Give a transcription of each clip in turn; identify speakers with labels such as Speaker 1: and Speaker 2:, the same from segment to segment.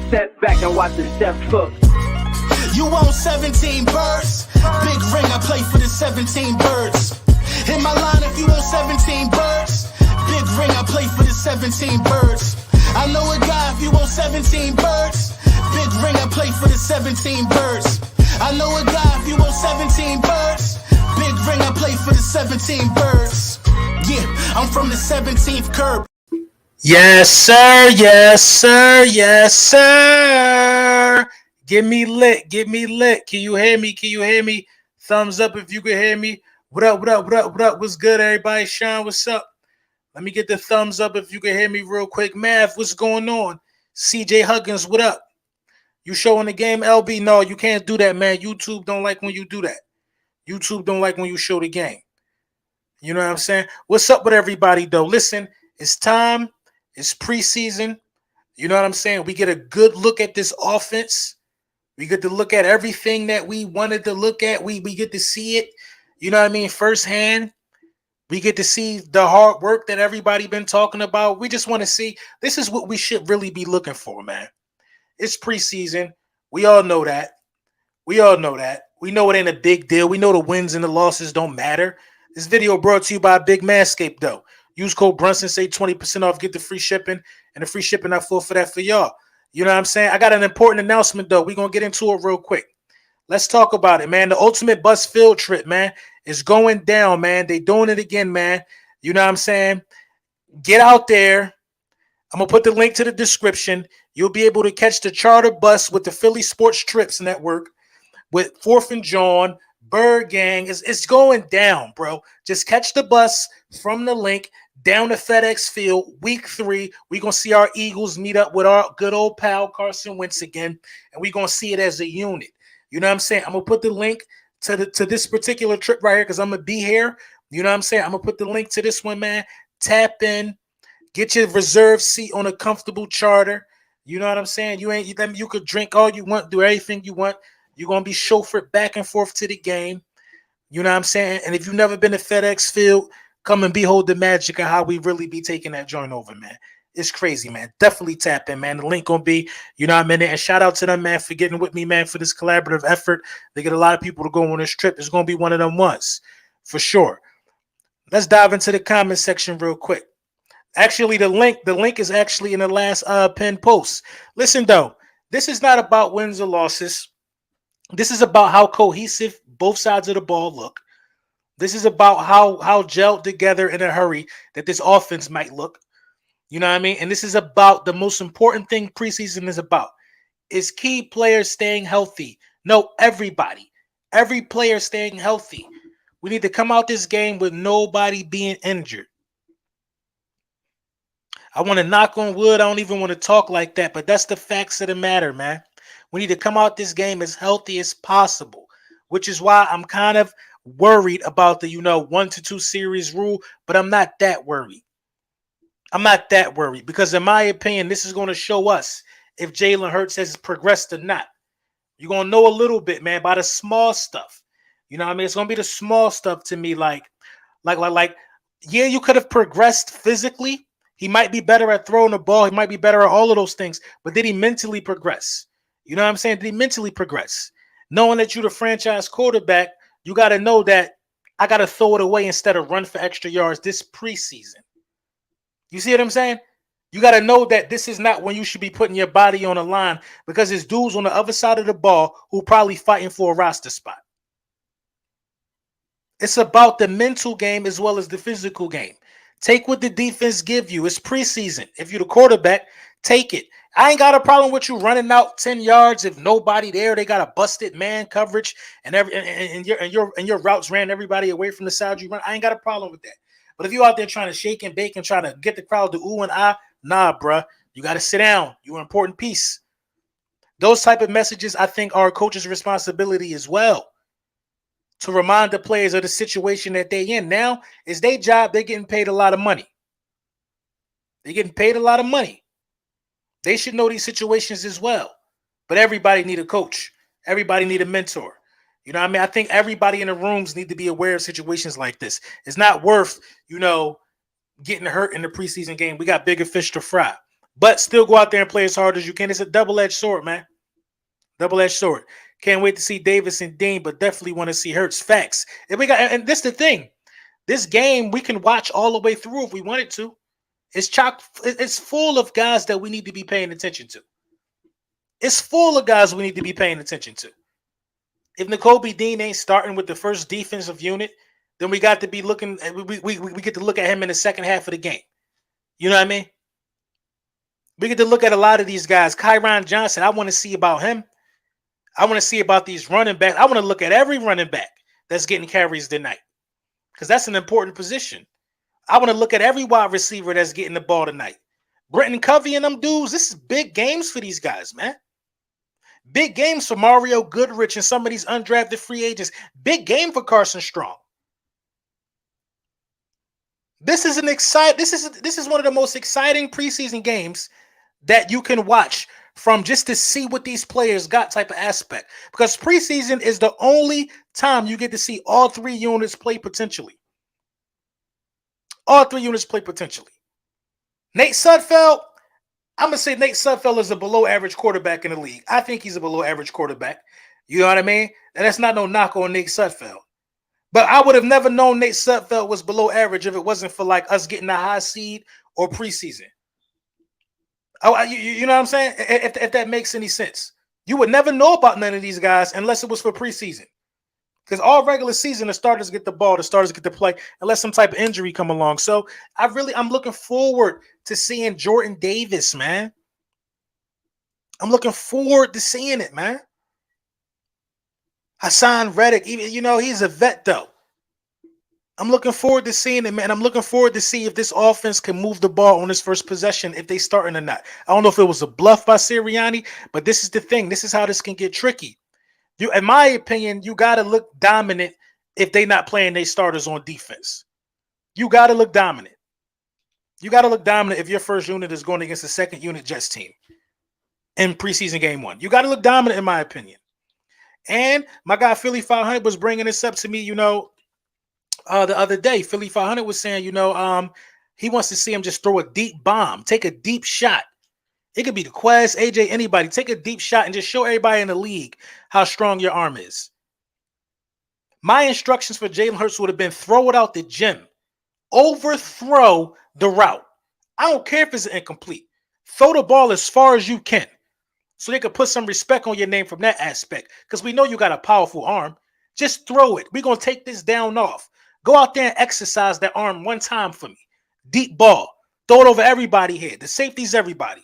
Speaker 1: Step back and watch the step cook.
Speaker 2: You own 17 birds. Big ring, I play for the 17 birds. In my line, if you own 17 birds. Big ring, I play for the 17 birds. I know a guy if you own 17 birds. Big ring, I play for the 17 birds. I know a guy if you own 17 birds. Big ring, I play for the 17 birds. Yeah, I'm from the 17th curb.
Speaker 3: Yes, sir. Yes, sir. Yes, sir. Get me lit. Get me lit. Can you hear me? Can you hear me? Thumbs up if you can hear me. What up? What up? What up? What up? What's good, everybody? Sean, what's up? Let me get the thumbs up if you can hear me real quick. Mav, what's going on? CJ Huggins, what up? You showing the game, LB? No, you can't do that, man. YouTube don't like when you do that. YouTube don't like when you show the game. You know what I'm saying? What's up with everybody, though? Listen, it's time. It's preseason. You know what I'm saying? We get a good look at this offense. We get to look at everything that we wanted to look at. We get to see it, you know what I mean, firsthand. We get to see the hard work that everybody been talking about. We just want to see. This is what we should really be looking for, man. It's preseason. We all know that. We all know that. We know it ain't a big deal. We know the wins and the losses don't matter. This video brought to you by Big Manscaped, though. Use code Brunson, save 20% off, get the free shipping, and the free shipping I full for that for y'all. You know what I'm saying? I got an important announcement, though. We're going to get into it real quick. Let's talk about it, man. The Ultimate Bus Field Trip, man, is going down, man. They doing it again, man. You know what I'm saying? Get out there. I'm going to put the link to the description. You'll be able to catch the charter bus with the Philly Sports Trips Network with 4th and John, Bird Gang. It's going down, bro. Just catch the bus from the link down to FedEx Field, week 3. We're going to see our Eagles meet up with our good old pal Carson Wentz again, and we're going to see it as a unit. You know what I'm saying? I'm going to put the link to this particular trip right here because I'm going to be here. You know what I'm saying? I'm going to put the link to this one, man. Tap in. Get your reserved seat on a comfortable charter. You know what I'm saying? You could drink all you want, do everything you want. You're going to be chauffeured back and forth to the game. You know what I'm saying? And if you've never been to FedEx Field, come and behold the magic of how we really be taking that joint over, man. It's crazy, man. Definitely tap in, man. The link going to be, you know what I mean? And shout out to them, man, for getting with me, man, for this collaborative effort. They get a lot of people to go on this trip. It's going to be one of them ones, for sure. Let's dive into the comment section real quick. Actually, the link is actually in the last pinned post. Listen, though, this is not about wins or losses. This is about how cohesive both sides of the ball look. This is about how gelled together in a hurry that this offense might look. You know what I mean? And this is about the most important thing preseason is about. Is key players staying healthy. No, everybody. Every player staying healthy. We need to come out this game with nobody being injured. I want to knock on wood. I don't even want to talk like that, but that's the facts of the matter, man. We need to come out this game as healthy as possible, which is why I'm kind of worried about the, 1 to 2 series rule, but I'm not that worried. I'm not that worried because in my opinion, this is going to show us if Jalen Hurts has progressed or not. You're going to know a little bit, man, by the small stuff. You know what I mean? It's going to be the small stuff to me. Like, yeah, you could have progressed physically. He might be better at throwing the ball. He might be better at all of those things, but did he mentally progress? You know what I'm saying? Did he mentally progress? Knowing that you're the franchise quarterback, you got to know that I got to throw it away instead of run for extra yards this preseason. You see what I'm saying? You got to know that this is not when you should be putting your body on the line because there's dudes on the other side of the ball who probably fighting for a roster spot. It's about the mental game as well as the physical game. Take what the defense give you. It's preseason. If you're the quarterback, take it. I ain't got a problem with you running out 10 yards if nobody there. They got a busted man coverage and your routes ran everybody away from the side you run. I ain't got a problem with that. But if you out there trying to shake and bake and trying to get the crowd to ooh and ah, nah, bruh. You got to sit down. You're an important piece. Those type of messages, I think, are a coach's responsibility as well. To remind the players of the situation that they're in. Now, it's their job. They're getting paid a lot of money. They're getting paid a lot of money. They should know these situations as well. But everybody need a coach. Everybody need a mentor. You know what I mean? I think everybody in the rooms need to be aware of situations like this. It's not worth, getting hurt in the preseason game. We got bigger fish to fry. but still go out there and play as hard as you can. It's a double-edged sword, man. Double-edged sword. Can't wait to see Davis and Dean, but definitely want to see Hurts. Facts. And this is the thing. This game we can watch all the way through if we wanted to. It's full of guys that we need to be paying attention to. It's full of guys we need to be paying attention to. If Nakobe Dean ain't starting with the first defensive unit, then we got to be looking. We get to look at him in the second half of the game. You know what I mean? We get to look at a lot of these guys. Kyron Johnson, I want to see about him. I want to see about these running backs. I want to look at every running back that's getting carries tonight because that's an important position. I want to look at every wide receiver that's getting the ball tonight. Brenton Covey and them dudes, this is big games for these guys, man. Big games for Mario Goodrich and some of these undrafted free agents. Big game for Carson Strong. This is one of the most exciting preseason games that you can watch from just to see what these players got type of aspect. Because preseason is the only time you get to see all three units play potentially. All three units play potentially. Nate Sudfeld, I'm going to say Nate Sudfeld is a below average quarterback in the league. I think he's a below average quarterback. You know what I mean? And that's not no knock on Nate Sudfeld. But I would have never known Nate Sudfeld was below average if it wasn't for like us getting a high seed or preseason. You know what I'm saying? If that makes any sense. You would never know about none of these guys unless it was for preseason. Because all regular season, the starters get the ball, the starters get to play, unless some type of injury come along. So I'm looking forward to seeing Jordan Davis, man. I'm looking forward to seeing it, man. Hassan Reddick, even he's a vet though. I'm looking forward to seeing it, man. I'm looking forward to see if this offense can move the ball on this first possession, if they starting or not. I don't know if it was a bluff by Sirianni, but this is the thing. This is how this can get tricky. In my opinion, you got to look dominant if they not playing their starters on defense. You got to look dominant. You got to look dominant if your first unit is going against the second unit Jets team in preseason game 1. You got to look dominant, in my opinion. And my guy Philly 500 was bringing this up to me, the other day. Philly 500 was saying, he wants to see him just throw a deep bomb, take a deep shot. It could be the Quest, AJ, anybody. Take a deep shot and just show everybody in the league how strong your arm is. My instructions for Jalen Hurts would have been throw it out the gym. Overthrow the route. I don't care if it's incomplete. Throw the ball as far as you can so they could put some respect on your name from that aspect because we know you got a powerful arm. Just throw it. We're going to take this down off. Go out there and exercise that arm one time for me. Deep ball. Throw it over everybody's head. The safety's everybody.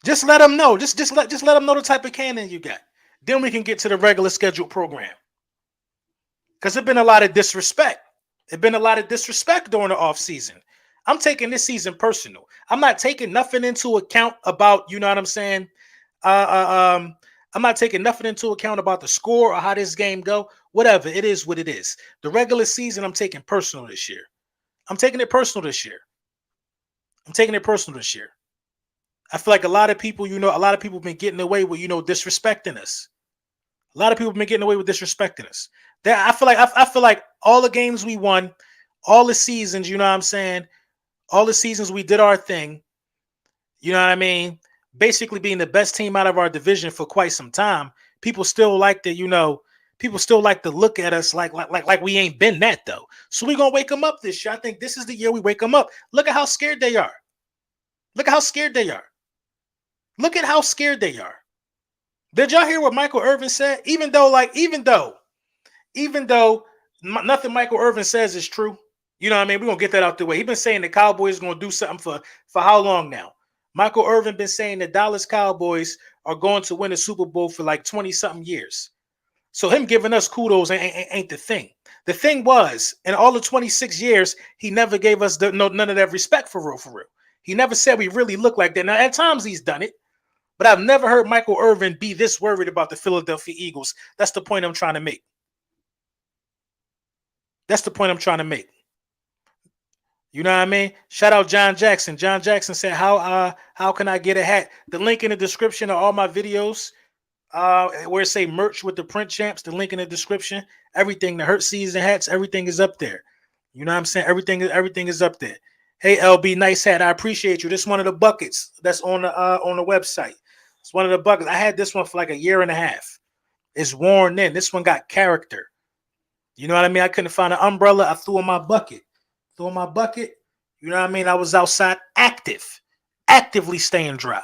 Speaker 3: Just let them know. Just let them know the type of cannon you got. Then we can get to the regular scheduled program. Because there's been a lot of disrespect. There's been a lot of disrespect during the offseason. I'm taking this season personal. I'm not taking nothing into account about, you know what I'm saying? I'm not taking nothing into account about the score or how this game go. Whatever. It is what it is. The regular season, I'm taking personal this year. I'm taking it personal this year. I feel like a lot of people have been getting away with, disrespecting us. A lot of people have been getting away with disrespecting us. I feel like all the games we won, all the seasons, you know what I'm saying? All the seasons we did our thing, you know what I mean? Basically being the best team out of our division for quite some time. People still like to, look at us like we ain't been that though. So we're going to wake them up this year. I think this is the year we wake them up. Look at how scared they are. Look at how scared they are. Did y'all hear what Michael Irvin said? Even though nothing Michael Irvin says is true. You know what I mean? We're going to get that out the way. He's been saying the Cowboys are going to do something for how long now? Michael Irvin been saying the Dallas Cowboys are going to win a Super Bowl for like 20-something years. So him giving us kudos ain't the thing. The thing was, in all the 26 years, he never gave us none of that respect for real. He never said we really look like that. Now, at times he's done it, but I've never heard Michael Irvin be this worried about the Philadelphia Eagles. That's the point I'm trying to make. You know what I mean? Shout out John Jackson. John Jackson said, how can I get a hat? The link in the description of all my videos, where it say merch with the print champs, the link in the description, everything, the Hurt season hats, everything is up there. You know what I'm saying? Everything is up there. Hey LB, nice hat. I appreciate you. This is one of the buckets that's on the website. It's one of the buckets. I had this one for like a year and a half. It's worn in. This one got character. You know what I mean? I couldn't find an umbrella. I threw in my bucket. Threw in my bucket. You know what I mean? I was outside actively staying dry.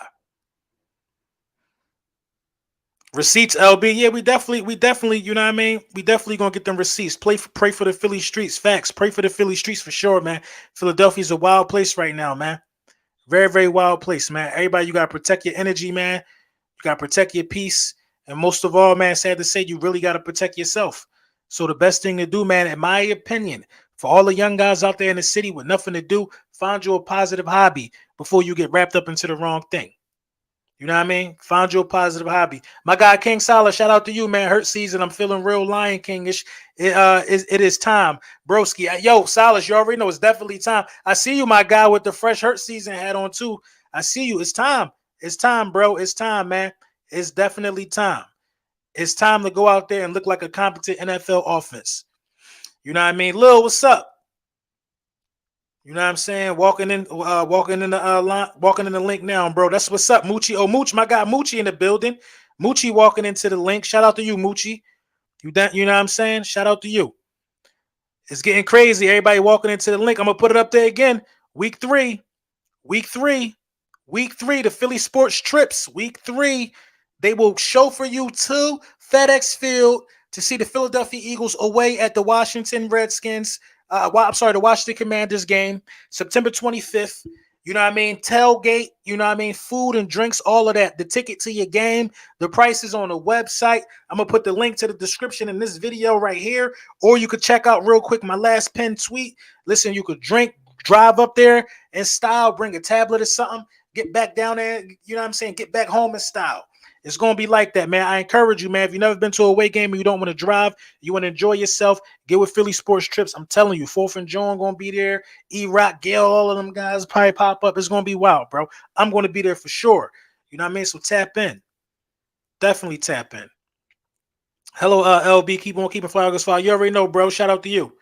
Speaker 3: Receipts, LB. Yeah, we definitely, you know what I mean? We definitely gonna get them receipts. Pray for the Philly streets. Facts. Pray for the Philly streets for sure, man. Philadelphia's a wild place right now, man. Very, very wild place, man. Everybody, you gotta protect your energy, man. You gotta protect your peace. And most of all, man, sad to say, you really gotta protect yourself. So the best thing to do, man, in my opinion, for all the young guys out there in the city with nothing to do, find you a positive hobby before you get wrapped up into the wrong thing. You know what I mean? Find you a positive hobby. My guy King Salah, shout out to you, man. Hurt season. I'm feeling real Lion Kingish. It is time. Broski. Yo, Salas, you already know it's definitely time. I see you, my guy, with the fresh hurt season hat on too. I see you. It's time. It's time, bro. It's time, man. It's definitely time. It's time to go out there and look like a competent NFL offense. You know what I mean? Lil, what's up? You know what I'm saying? Walking in the link now, bro. That's what's up, Moochie. Oh, Mooch, my guy Moochie in the building. Moochie walking into the link. Shout out to you, Moochie. You know what I'm saying? Shout out to you. It's getting crazy. Everybody walking into the link. I'm gonna put it up there again. Week three. The Philly sports trips. Week 3. They will show for you to FedEx Field to see the Philadelphia Eagles away at the Washington Redskins. The Washington Commanders game, September 25th. You know what I mean? Tailgate, you know what I mean? Food and drinks, all of that. The ticket to your game, the price is on the website. I'm going to put the link to the description in this video right here. Or you could check out real quick my last pinned tweet. Listen, you could drive up there in style, bring a tablet or something, get back down there, you know what I'm saying? Get back home in style. It's going to be like that, man. I encourage you, man. If you've never been to a away game and you don't want to drive, you want to enjoy yourself, get with Philly Sports Trips. I'm telling you, 4th and John going to be there. E-Rock, Gail, all of them guys probably pop up. It's going to be wild, bro. I'm going to be there for sure. You know what I mean? So tap in. Definitely tap in. Hello, LB. Keep on keeping Flyers fire. You already know, bro. Shout out to you.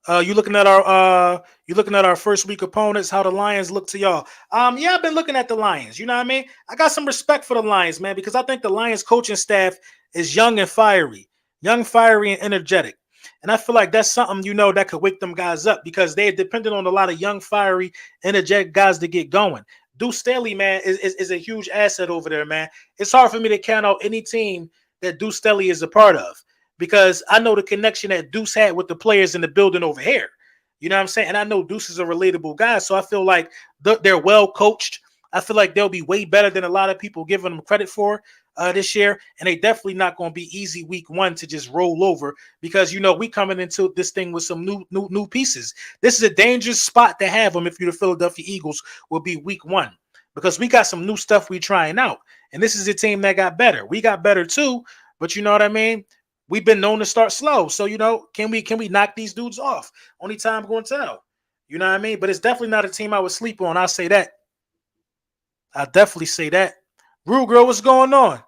Speaker 3: You looking at our first week opponents, how the Lions look to y'all. Yeah, I've been looking at the Lions. You know what I mean? I got some respect for the Lions, man, because I think the Lions coaching staff is young, fiery, and energetic. And I feel like that's something, you know, that could wake them guys up because they're dependent on a lot of young, fiery, energetic guys to get going. Deuce Staley, man, is a huge asset over there, man. It's hard for me to count out any team that Deuce Staley is a part of, because I know the connection that Deuce had with the players in the building over here. You know what I'm saying? And I know Deuce is a relatable guy, so I feel like they're well coached. I feel like they'll be way better than a lot of people giving them credit for this year. And they definitely not going to be easy week 1 to just roll over because, you know, we coming into this thing with some new pieces. This is a dangerous spot to have them if you're the Philadelphia Eagles will be week 1 because we got some new stuff we trying out. And this is a team that got better. We got better too, but you know what I mean? We've been known to start slow. So, you know, can we knock these dudes off? Only time going to tell. You know what I mean? But it's definitely not a team I would sleep on. I'll say that. I'll definitely say that. Rue Girl, what's going on?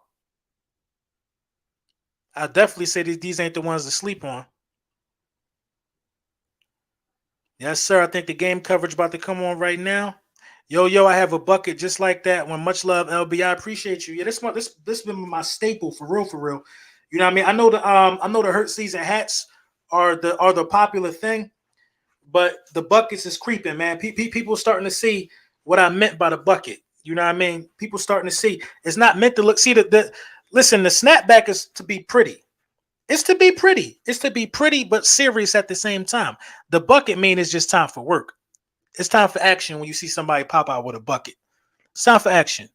Speaker 3: I'll definitely say that these ain't the ones to sleep on. Yes, sir. I think the game coverage about to come on right now. Yo, I have a bucket just like that one. Much love, LB. I appreciate you. Yeah, this been my staple for real. You know what I mean? I know the hurt season hats are the popular thing, but the buckets is creeping, man. People starting to see what I meant by the bucket. You know what I mean? People starting to see it's not meant to look. See listen, the snapback is to be pretty. It's to be pretty. It's to be pretty, but serious at the same time. The bucket mean is just time for work. It's time for action when you see somebody pop out with a bucket. It's time for action.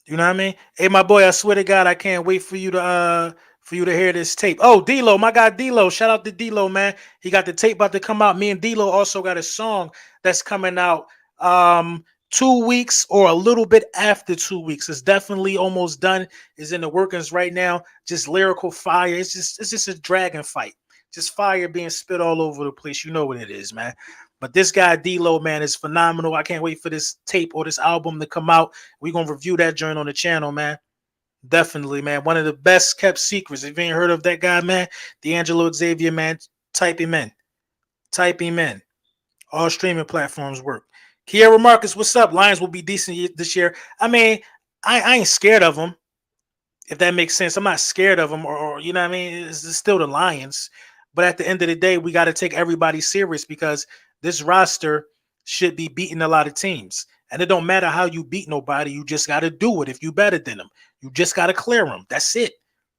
Speaker 3: You know what I mean? Hey, my boy, I swear to God, I can't wait for you to hear this tape. Oh, D-Lo, my guy D-Lo. Shout out to D-Lo, man. He got the tape about to come out. Me and D-Lo also got a song that's coming out 2 weeks or a little bit after 2 weeks. It's definitely almost done. It's in the workings right now. Just lyrical fire. It's just a dragon fight. Just fire being spit all over the place. You know what it is, man. But this guy, D-Lo, man, is phenomenal. I can't wait for this tape or this album to come out. We're going to review that joint on the channel, man. Definitely, man. One of the best kept secrets. If you ain't heard of that guy, man, D'Angelo Xavier, man, type him in. Type him in. All streaming platforms work. Kiera Marcus, what's up? Lions will be decent this year. I mean, I ain't scared of them, if that makes sense. I'm not scared of them, or you know what I mean? It's still the Lions. But at the end of the day, we got to take everybody serious because this roster should be beating a lot of teams. And it don't matter how you beat nobody. You just got to do it if you better than them. You just got to clear them. That's it.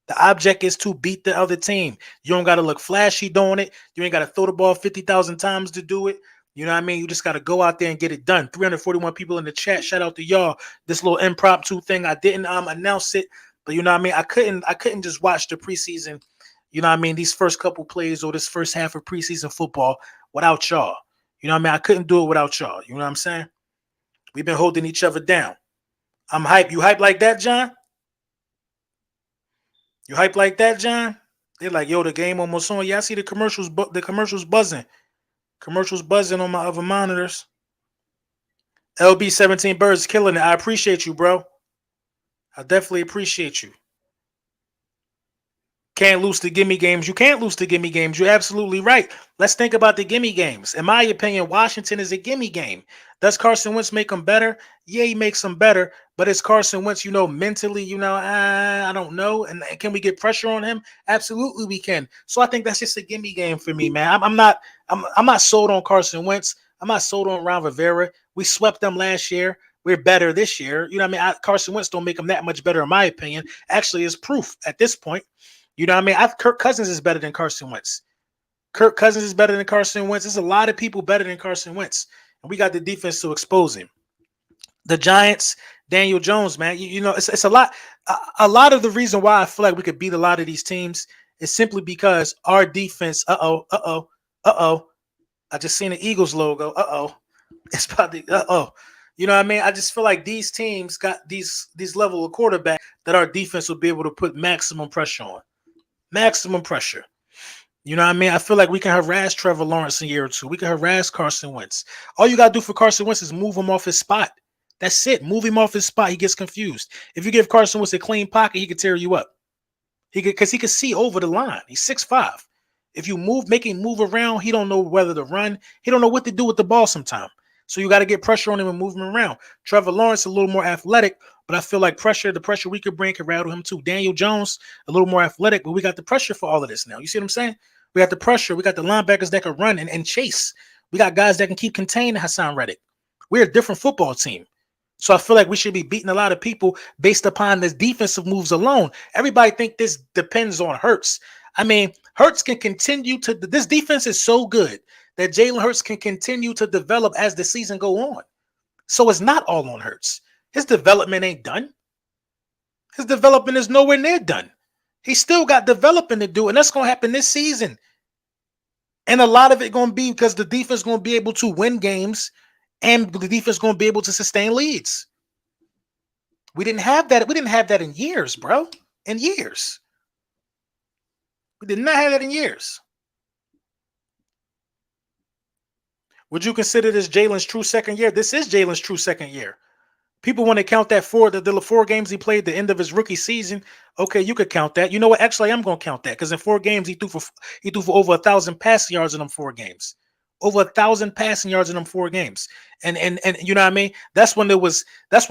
Speaker 3: The object is to beat the other team. You don't got to look flashy doing it. You ain't got to throw the ball 50,000 times to do it. You know what I mean? You just got to go out there and get it done. 341 people in the chat. Shout out to y'all. This little impromptu thing. I didn't announce it, but you know what I mean? I couldn't just watch the preseason, you know what I mean, these first couple plays or this first half of preseason football without y'all. You know what I mean? I couldn't do it without y'all. You know what I'm saying? We've been holding each other down. I'm hype. You hype like that, John? You hype like that, John? They're like, yo, the game almost on. Yeah, I see the commercials. The commercials buzzing. Commercials buzzing on my other monitors. LB 17 Birds killing it. I appreciate you, bro. I definitely appreciate you. Can't lose the gimme games. You can't lose the gimme games. You're absolutely right. Let's think about the gimme games. In my opinion, Washington is a gimme game. Does Carson Wentz make them better? Yeah, he makes them better. But is Carson Wentz, mentally, I don't know. And can we get pressure on him? Absolutely, we can. So I think that's just a gimme game for me, man. I'm not sold on Carson Wentz. I'm not sold on Ron Rivera. We swept them last year. We're better this year. You know what I mean? Carson Wentz don't make them that much better, in my opinion. Actually, it's proof at this point. You know what I mean? Kirk Cousins is better than Carson Wentz. Kirk Cousins is better than Carson Wentz. There's a lot of people better than Carson Wentz. And we got the defense to expose him. The Giants, Daniel Jones, man. It's a lot. A lot of the reason why I feel like we could beat a lot of these teams is simply because our defense, I just seen the Eagles logo. It's about the, You know what I mean? I just feel like these teams got these level of quarterback that our defense will be able to put maximum pressure on. Maximum pressure. You know what I mean? I feel like we can harass Trevor Lawrence in a year or two. We can harass Carson Wentz. All you got to do for Carson Wentz is move him off his spot. That's it. Move him off his spot. He gets confused. If you give Carson Wentz a clean pocket, he could tear you up. Because he could see over the line. He's 6'5". If you make him move around, he don't know whether to run. He don't know what to do with the ball sometimes. So you got to get pressure on him and move him around. Trevor Lawrence, a little more athletic, but I feel like the pressure we could bring could rattle him too. Daniel Jones, a little more athletic, but we got the pressure for all of this now. You see what I'm saying? We got the pressure. We got the linebackers that can run and chase. We got guys that can keep containing Hassan Reddick. We're a different football team. So I feel like we should be beating a lot of people based upon this defensive moves alone. Everybody think this depends on Hurts. I mean, Hurts can continue to – this defense is so good that Jalen Hurts can continue to develop as the season go on. So it's not all on Hurts. His development ain't done. His development is nowhere near done. He still got developing to do, and that's going to happen this season. And a lot of it going to be because the defense going to be able to win games and the defense going to be able to sustain leads. We didn't have that. We didn't have that in years, bro. In years. We did not have that in years. Would you consider this Jalen's true second year? This is Jalen's true second year. People want to count that the 4 games he played the end of his rookie season. Okay, you could count that. You know what? Actually, I'm going to count that because in 4 games he threw for over 1,000 passing yards in them 4 games. Over 1,000 passing yards in them 4 games. And you know what I mean? That's when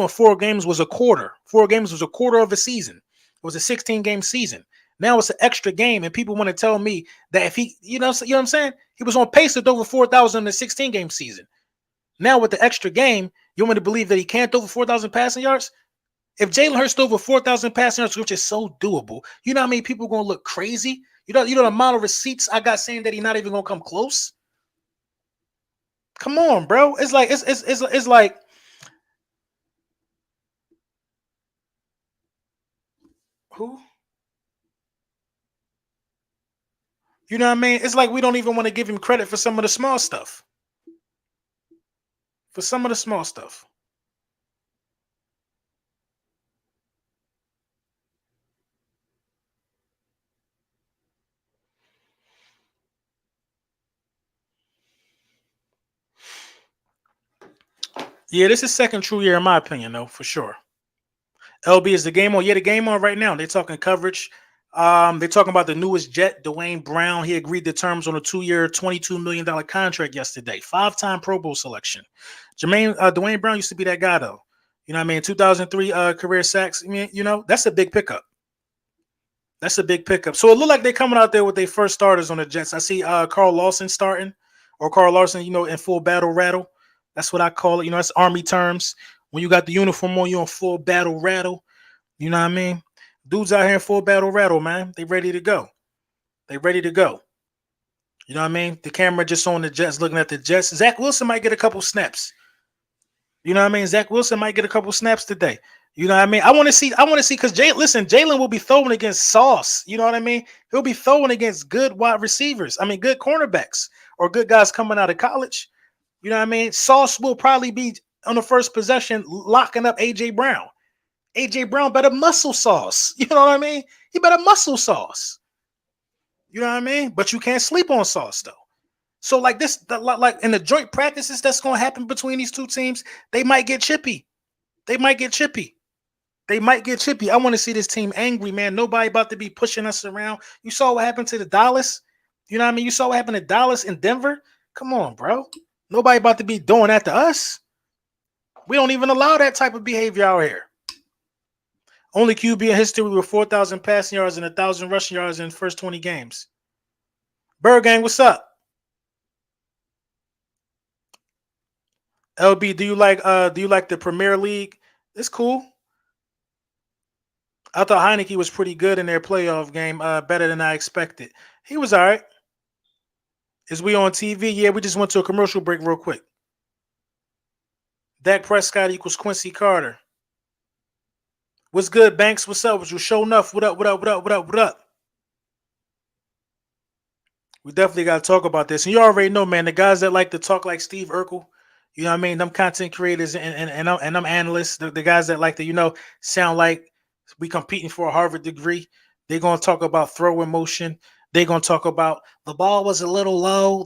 Speaker 3: 4 games was a quarter. 4 games was a quarter of a season. It was a 16-game season. Now it's an extra game, and people want to tell me that if he, you know what I'm saying? He was on pace to throw over 4,000 in the 16-game season. Now with the extra game, you want me to believe that he can't throw over 4,000 passing yards? If Jalen Hurts threw over 4,000 passing yards, which is so doable, you know how many people are going to look crazy? You know the amount of receipts I got saying that he's not even going to come close? Come on, bro. It's like who? You know what I mean? It's like we don't even want to give him credit for some of the small stuff. For some of the small stuff. Yeah, this is second true year in my opinion, though, for sure. LB, is the game on? Yeah, the game on right now. They're talking coverage. They're talking about the newest Jet, Dwayne Brown. He agreed to terms on a 2-year, $22 million contract yesterday. 5-time Pro Bowl selection. Dwayne Brown used to be that guy, though. You know what I mean? 2003 career sacks. I mean, that's a big pickup. That's a big pickup. So it looked like they're coming out there with their first starters on the Jets. I see Carl Lawson starting, or Carl Lawson, in full battle rattle. That's what I call it. That's Army terms. When you got the uniform on, you on full battle rattle. You know what I mean? Dudes out here in full battle rattle, man. They ready to go. They ready to go. You know what I mean? The camera just on the Jets, looking at the Jets. Zach Wilson might get a couple snaps. You know what I mean? Zach Wilson might get a couple snaps today. You know what I mean? I want to see because Jalen will be throwing against Sauce. You know what I mean? He'll be throwing against good wide receivers. I mean, good cornerbacks or good guys coming out of college. You know what I mean? Sauce will probably be on the first possession locking up AJ Brown. AJ Brown better muscle Sauce. You know what I mean? He better muscle Sauce. You know what I mean? But you can't sleep on Sauce though. So like like in the joint practices that's going to happen between these two teams, they might get chippy. They might get chippy. I want to see this team angry, man. Nobody about to be pushing us around. You saw what happened to the Dallas. You know what I mean? You saw what happened to Dallas and Denver. Come on, bro. Nobody about to be doing that to us. We don't even allow that type of behavior out here. Only QB in history with 4,000 passing yards and 1,000 rushing yards in the first 20 games. Bird Gang, what's up? LB, do you like the Premier League? It's cool. I thought Heineke was pretty good in their playoff game, better than I expected. He was all right. Is we on TV? Yeah, we just went to a commercial break real quick. Dak Prescott equals Quincy Carter. What's good, Banks? What's up with you? Show enough. What up? What up? What up? What up? What up? We definitely got to talk about this. And you already know, man, the guys that like to talk like Steve Urkel, you know what I mean? Them content creators and them analysts, the guys that like to, sound like we competing for a Harvard degree. They're going to talk about throw in motion. They're going to talk about the ball was a little low,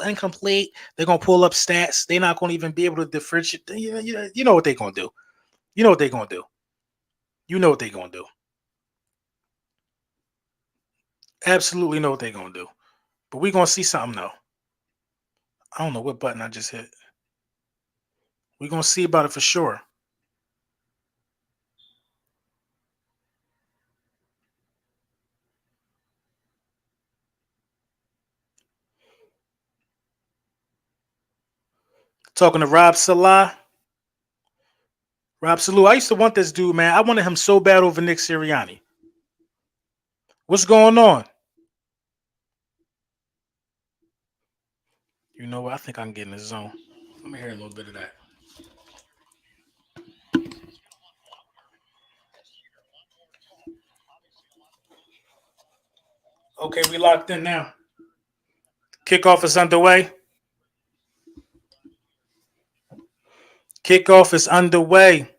Speaker 3: incomplete. They're going to pull up stats. They're not going to even be able to differentiate. You know what they're going to do. You know what they're going to do. You know what they're going to do. Absolutely know what they're going to do. But we're going to see something, though. I don't know what button I just hit. We're going to see about it for sure. Talking to Rob Salah. Rob Salah. I used to want this dude, man. I wanted him so bad over Nick Sirianni. What's going on? You know what? I think I can get in the zone. Let me hear a little bit of that. Okay, we locked in now. Kickoff is underway. Kickoff is underway.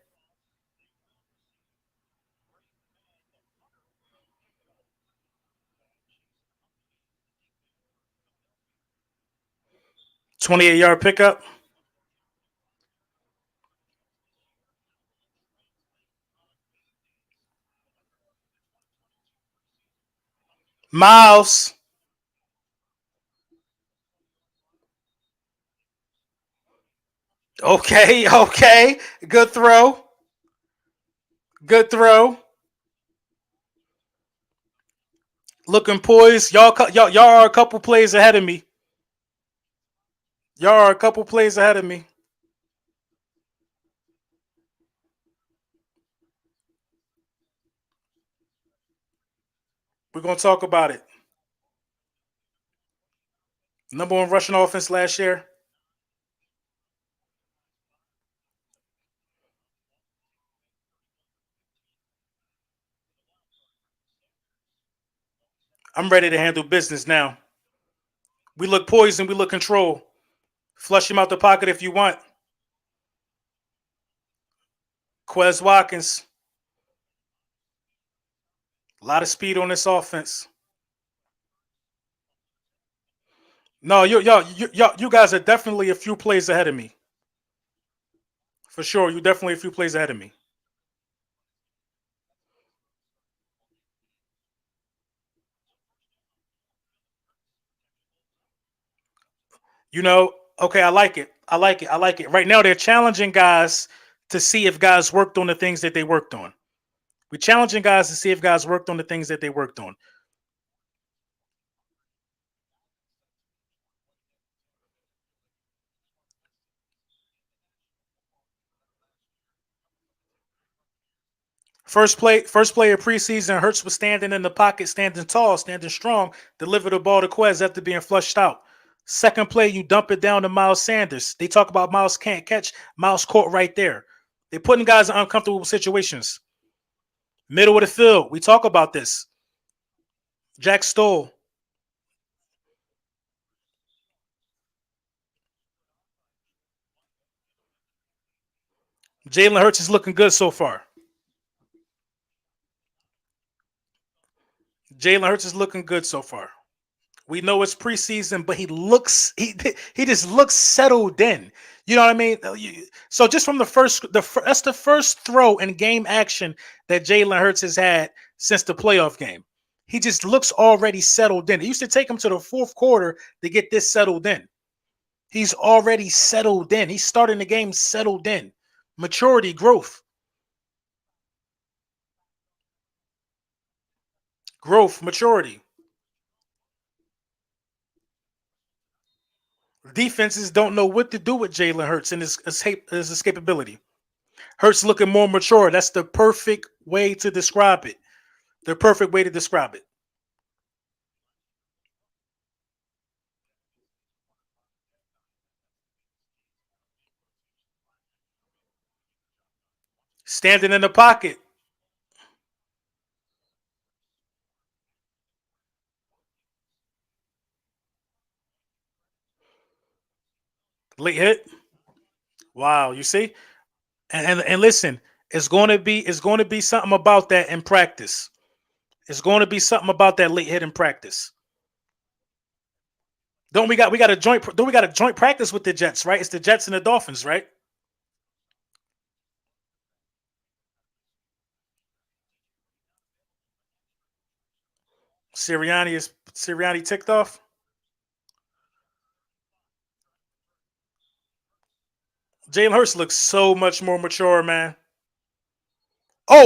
Speaker 3: $28 pickup. Miles. Okay. Good throw. Good throw. Looking poised. Y'all are a couple plays ahead of me. Y'all are a couple plays ahead of me. We're going to talk about it. Number one rushing offense last year. I'm ready to handle business now. We look poised and we look control. Flush him out the pocket if you want. Quez Watkins. A lot of speed on this offense. No, you guys are definitely a few plays ahead of me. For sure, you're definitely a few plays ahead of me. You know, okay, I like it. I like it. I like it. Right now, they're challenging guys to see if guys worked on the things that they worked on. We're challenging guys to see if guys worked on the things that they worked on. First play of preseason, Hurts was standing in the pocket, standing tall, standing strong, delivered the ball to Quez after being flushed out. Second play, you dump it down to Miles Sanders. They talk about Miles can't catch. Miles caught right there. They're putting guys in uncomfortable situations. Middle of the field, we talk about this. Jack Stoll. Jalen Hurts is looking good so far. Jalen Hurts is looking good so far. We know it's preseason, but he just looks settled in. You know what I mean? So just from that's the first throw in game action that Jalen Hurts has had since the playoff game. He just looks already settled in. It used to take him to the fourth quarter to get this settled in. He's already settled in. He's starting the game settled in. Maturity, growth, maturity. Defenses don't know what to do with Jalen Hurts and his escapability. Hurts looking more mature. That's the perfect way to describe it. The perfect way to describe it. Standing in the pocket. Late hit. Wow, you see? And listen, it's going to be something about that in practice. It's going to be something about that late hit in practice. Don't we got a joint practice with the Jets, right? It's the Jets and the Dolphins, right? Sirianni ticked off. Jalen Hurts looks so much more mature, man. My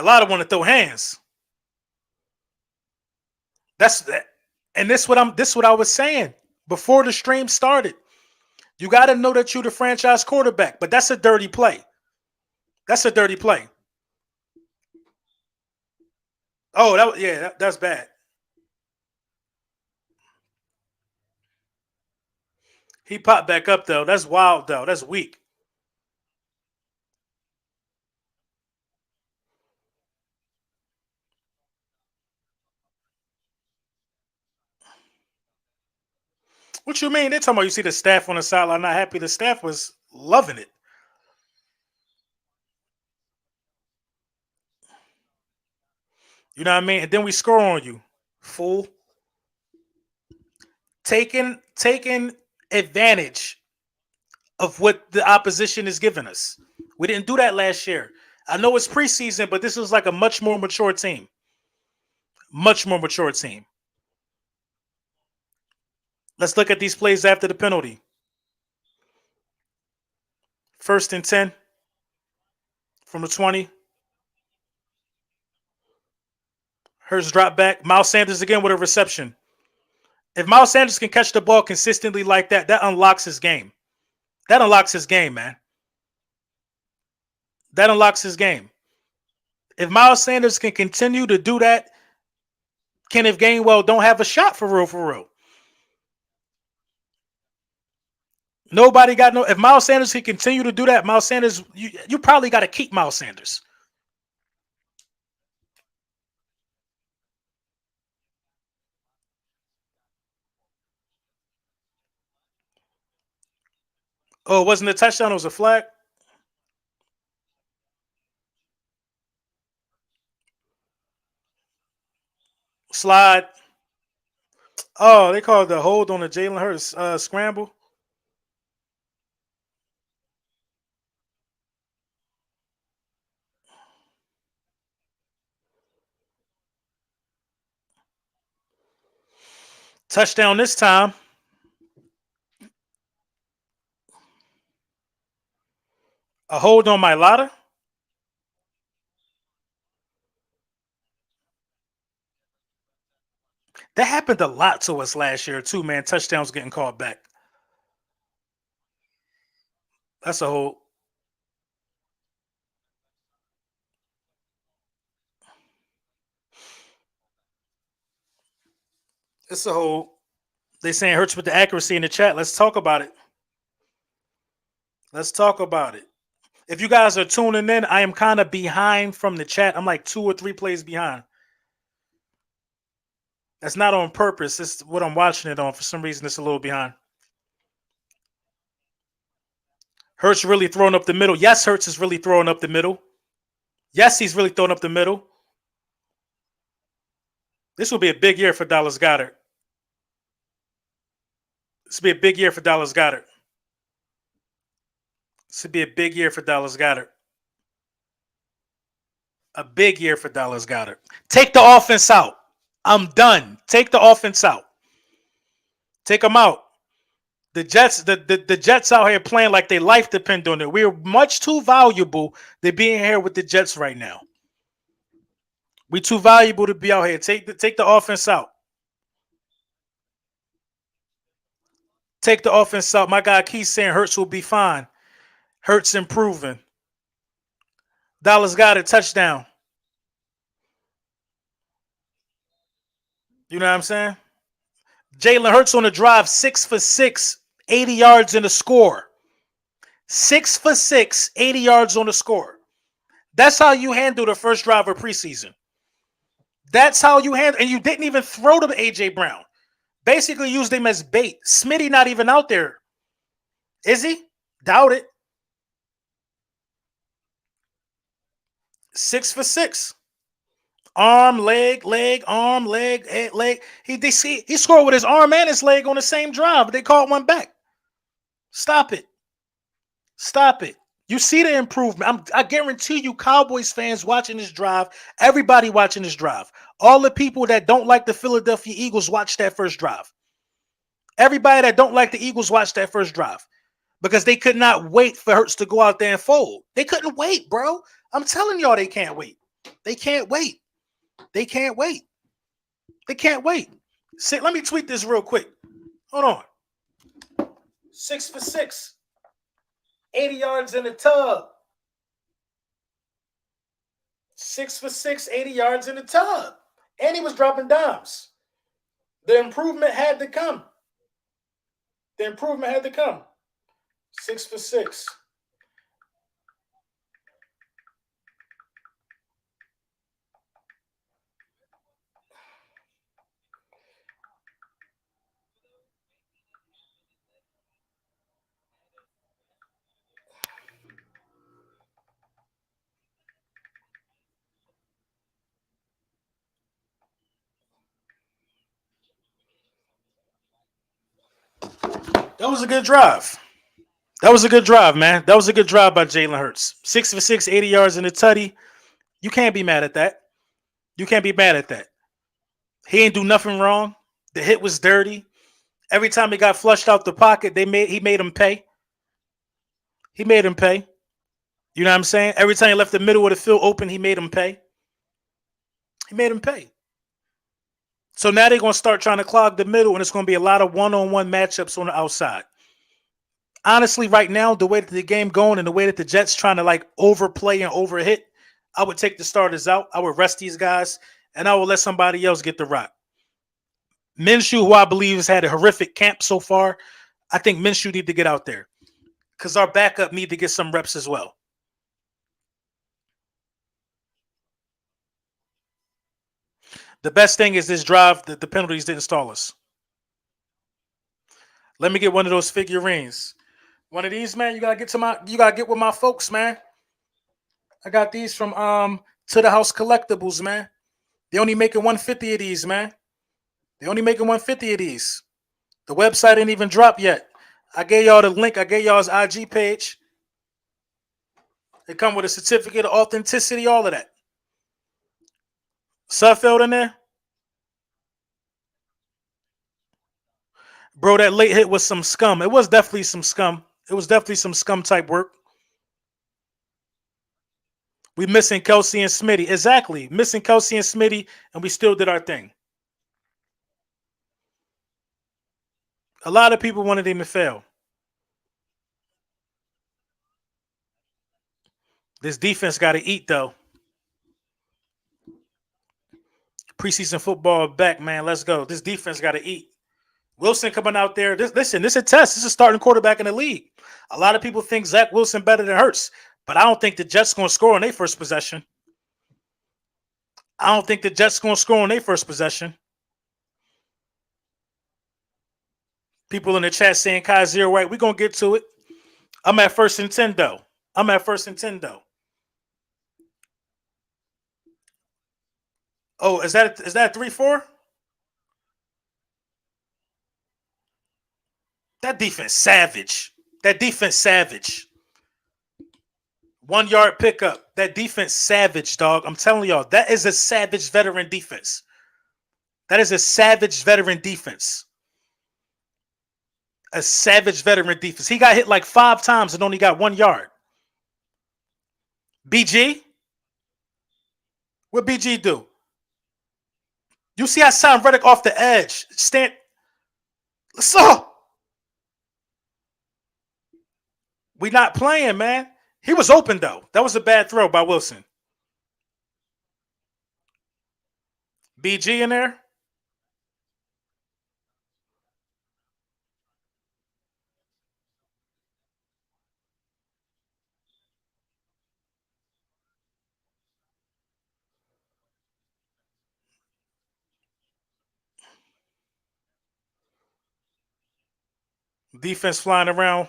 Speaker 3: lot want to throw hands. That's that. And this what I was saying before the stream started. You got to know that you're the franchise quarterback, but that's a dirty play. That's a dirty play. Oh, that's bad. He popped back up though. That's wild though. That's weak. What you mean? They're talking about you see the staff on the sideline not happy. The staff was loving it. You know what I mean? And then we score on you, fool. Taking advantage of what the opposition is giving us. We didn't do that last year. I know it's preseason, but this was like a much more mature team. Much more mature team. Let's look at these plays after the penalty. First and 10 from the 20. Hurts drop back. Miles Sanders again with a reception. If Miles Sanders can catch the ball consistently like that, that unlocks his game. That unlocks his game, man. That unlocks his game. If Miles Sanders can continue to do that, Kenneth Gainwell don't have a shot for real, for real. Nobody got no. If Miles Sanders can continue to do that, Miles Sanders, you probably got to keep Miles Sanders. Oh, it wasn't a touchdown, it was a flag. Slide. Oh, they called the hold on the Jalen Hurts scramble. Touchdown this time. A hold on my Lotta. That happened a lot to us last year too, man. Touchdowns getting called back. That's a hold. It's a hold. They saying Hurts with the accuracy in the chat. Let's talk about it. Let's talk about it. If you guys are tuning in, I am kind of behind from the chat. I'm like 2 or 3 plays behind. That's not on purpose. It's what I'm watching it on. For some reason, it's a little behind. Hurts really throwing up the middle. Yes, Hurts is really throwing up the middle. Yes, he's really throwing up the middle. This will be a big year for Dallas Goedert. This will be a big year for Dallas Goedert. This would be a big year for Dallas Goedert. A big year for Dallas Goedert. Take the offense out. I'm done. Take the offense out. Take them out. The Jets, the Jets out here playing like their life depend on it. We're much too valuable to be in here with the Jets right now. We too valuable to be out here. Take the offense out. Take the offense out. My guy Keith saying Hurts will be fine. Hurts improving. Dallas got a touchdown. You know what I'm saying? Jalen Hurts on the drive, 6 for 6, 80 yards in the score. 6 for 6, 80 yards on the score. That's how you handle the first drive of preseason. That's how you handle, and you didn't even throw to AJ Brown. Basically used him as bait. Smitty not even out there. Is he? Doubt it. 6 for 6. Arm, leg, arm, leg, leg. He scored with his arm and his leg on the same drive. They called one back. Stop it. Stop it. You see the improvement. I guarantee you, Cowboys fans watching this drive, everybody watching this drive, all the people that don't like the Philadelphia Eagles watch that first drive. Everybody that don't like the Eagles watch that first drive because they could not wait for Hurts to go out there and fold. They couldn't wait, bro. I'm telling y'all they can't wait. They can't wait. They can't wait. They can't wait. Let me tweet this real quick. Hold on. 6 for 6. 80 yards in the tub. 6 for 6, 80 yards in the tub. And he was dropping dimes. The improvement had to come. The improvement had to come. 6 for 6. That was a good drive. That was a good drive, man. That was a good drive by Jalen Hurts. 6 for 6, 80 yards in the tutty. You can't be mad at that. You can't be mad at that. He ain't do nothing wrong. The hit was dirty. Every time he got flushed out the pocket, he made him pay. He made him pay. You know what I'm saying? Every time he left the middle of the field open, he made him pay. He made him pay. So now they're going to start trying to clog the middle, and it's going to be a lot of one-on-one matchups on the outside. Honestly, right now, the way that the game going and the way that the Jets trying to like overplay and overhit, I would take the starters out. I would rest these guys, and I would let somebody else get the rock. Minshew, who I believe has had a horrific camp so far, I think Minshew need to get out there because our backup need to get some reps as well. The best thing is this drive, the penalties didn't stall us. Let me get one of those figurines. One of these, man, you gotta get with my folks, man. I got these from To The House Collectibles, man. They only making 150 of these, man. They only making 150 of these. The website ain't even dropped yet. I gave y'all the link. I gave y'all his IG page. They come with a certificate of authenticity, all of that. Suffield in there? Bro, that late hit was some scum. It was definitely some scum. It was definitely some scum type work. We missing Kelsey and Smitty. Exactly. Missing Kelsey and Smitty, and we still did our thing. A lot of people wanted him to fail. This defense got to eat, though. Preseason football back, man. Let's go. This defense got to eat. Wilson coming out there. Listen, this is a test. This is a starting quarterback in the league. A lot of people think Zach Wilson better than Hurts, but I don't think the Jets going to score on their first possession. I don't think the Jets going to score on their first possession. People in the chat saying Kaiser White. We're going to get to it. I'm at first and 10, though. Oh, is that 3-4? That defense savage. 1 yard pickup. That defense savage, dog. I'm telling y'all, that is a savage veteran defense. A savage veteran defense. He got hit like 5 times and only got 1 yard. BG? What BG do? You see I signed Reddick off the edge. We not playing, man. He was open, though. That was a bad throw by Wilson. BG in there? Defense flying around.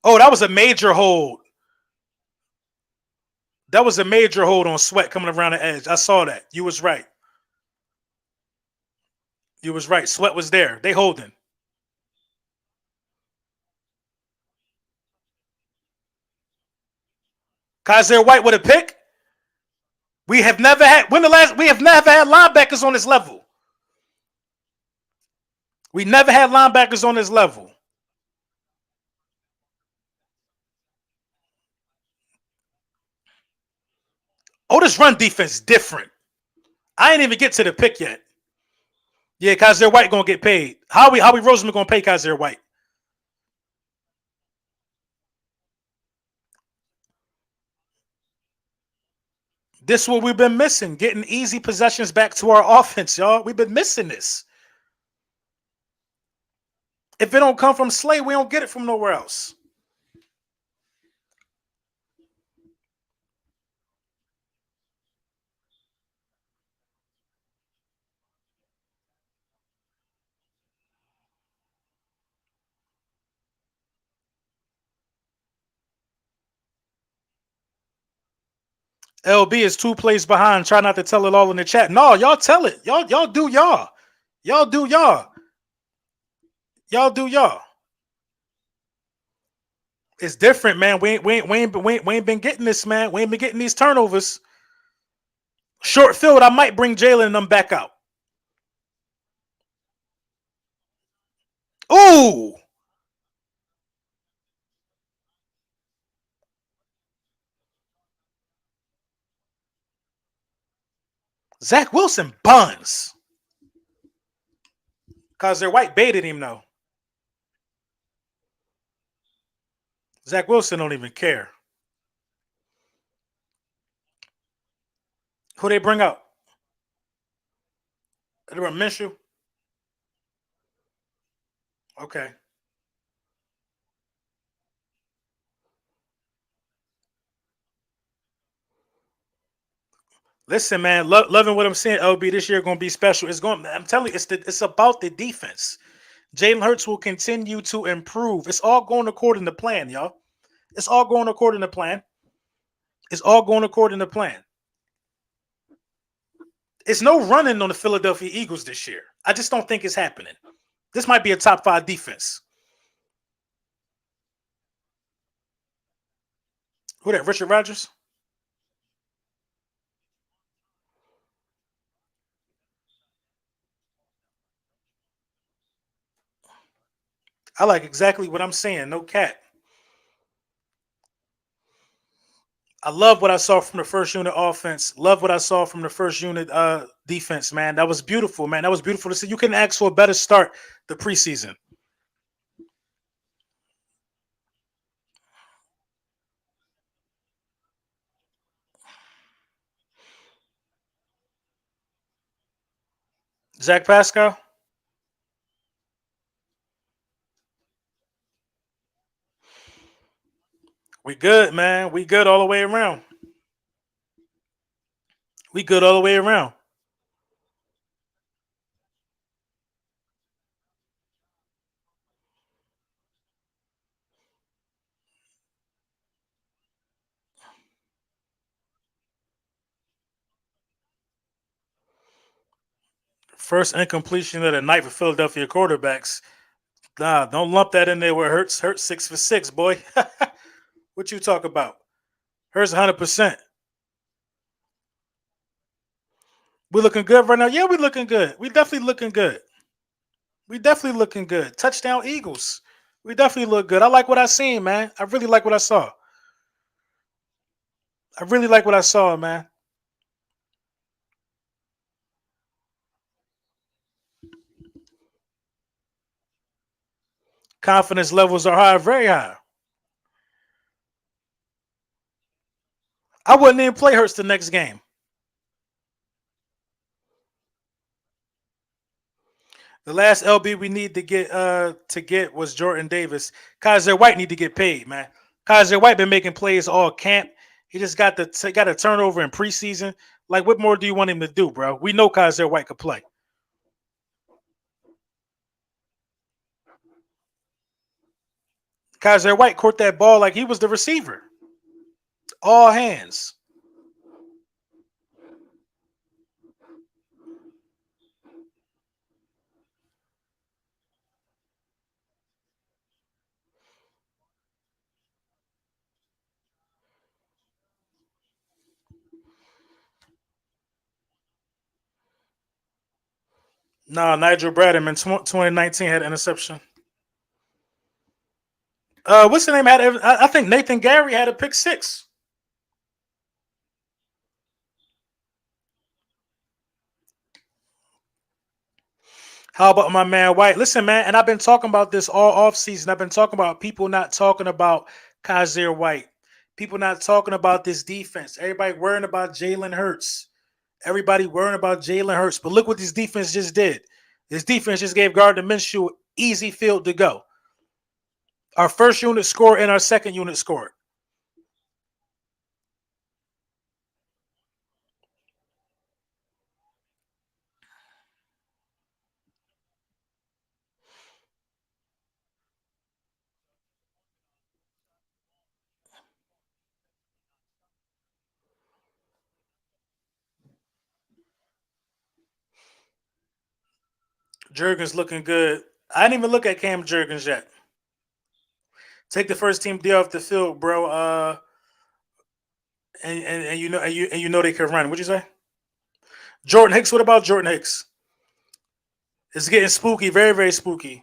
Speaker 3: Oh, that was a major hold. That was a major hold on Sweat coming around the edge. I saw that. You was right. Sweat was there. They holding. Kaiser White with a pick. We have never had linebackers on this level. We never had linebackers on this level. Oh, this run defense is different. I ain't even get to the pick yet. Yeah, Kaiser White gonna get paid. Howie Roseman gonna pay Kaiser White. This is what we've been missing. Getting easy possessions back to our offense, y'all. We've been missing this. If it don't come from Slay, we don't get it from nowhere else. LB is 2 plays behind. Try not to tell it all in the chat. No, y'all tell it. Y'all do y'all. Y'all do y'all. Y'all do y'all. It's different, man. We ain't been getting this, man. We ain't been getting these turnovers. Short field, I might bring Jalen and them back out. Ooh. Zach Wilson buns. Kaiser White baited him, though. Zach Wilson don't even care. Who they bring out? They bring Minshew? Okay. Listen, man, loving what I'm saying. LB, this year going to be special. I'm telling you, it's about the defense. Jalen Hurts will continue to improve. It's all going according to plan, y'all. It's all going according to plan. It's no running on the Philadelphia Eagles this year. I just don't think it's happening. This might be a top 5 defense. Who that? Richard Rodgers? I like exactly what I'm saying. No cat. I love what I saw from the first unit offense. Love what I saw from the first unit defense, man. That was beautiful, man. That was beautiful to see. You couldn't ask for a better start the preseason. Zach Pascal, we good, man. We good all the way around. We good all the way around. First incompletion of the night for Philadelphia quarterbacks. Nah, don't lump that in there where Hurts 6 for 6, boy. What you talk about? Hurts 100%. We looking good right now. Yeah, we looking good. We definitely looking good. We definitely looking good. Touchdown Eagles. We definitely look good. I like what I seen, man. I really like what I saw. I really like what I saw, man. Confidence levels are high, very high. I wouldn't even play Hurts the next game. The last LB we need to get was Jordan Davis. Kaiser White need to get paid, man. Kaiser White been making plays all camp. He just got a turnover in preseason. Like, what more do you want him to do, bro? We know Kaiser White could play. Kaiser White caught that ball like he was the receiver. All hands. Nah, Nigel Bradham in 2019 had an interception. What's the name? I think Nathan Gary had a pick six. How about my man White? Listen, man, and I've been talking about this all off season. I've been talking about people not talking about Kaiser White. People not talking about this defense. Everybody worrying about Jalen Hurts. Everybody worrying about Jalen Hurts. But look what this defense just did. This defense just gave Gardner Minshew easy field to go. Our first unit scored and our second unit scored. Jurgens looking good. I didn't even look at Cam Jurgens yet. Take the first team D off the field, bro. And you know they can run. What'd you say? Jordan Hicks. What about Jordan Hicks? It's getting spooky, very, very spooky.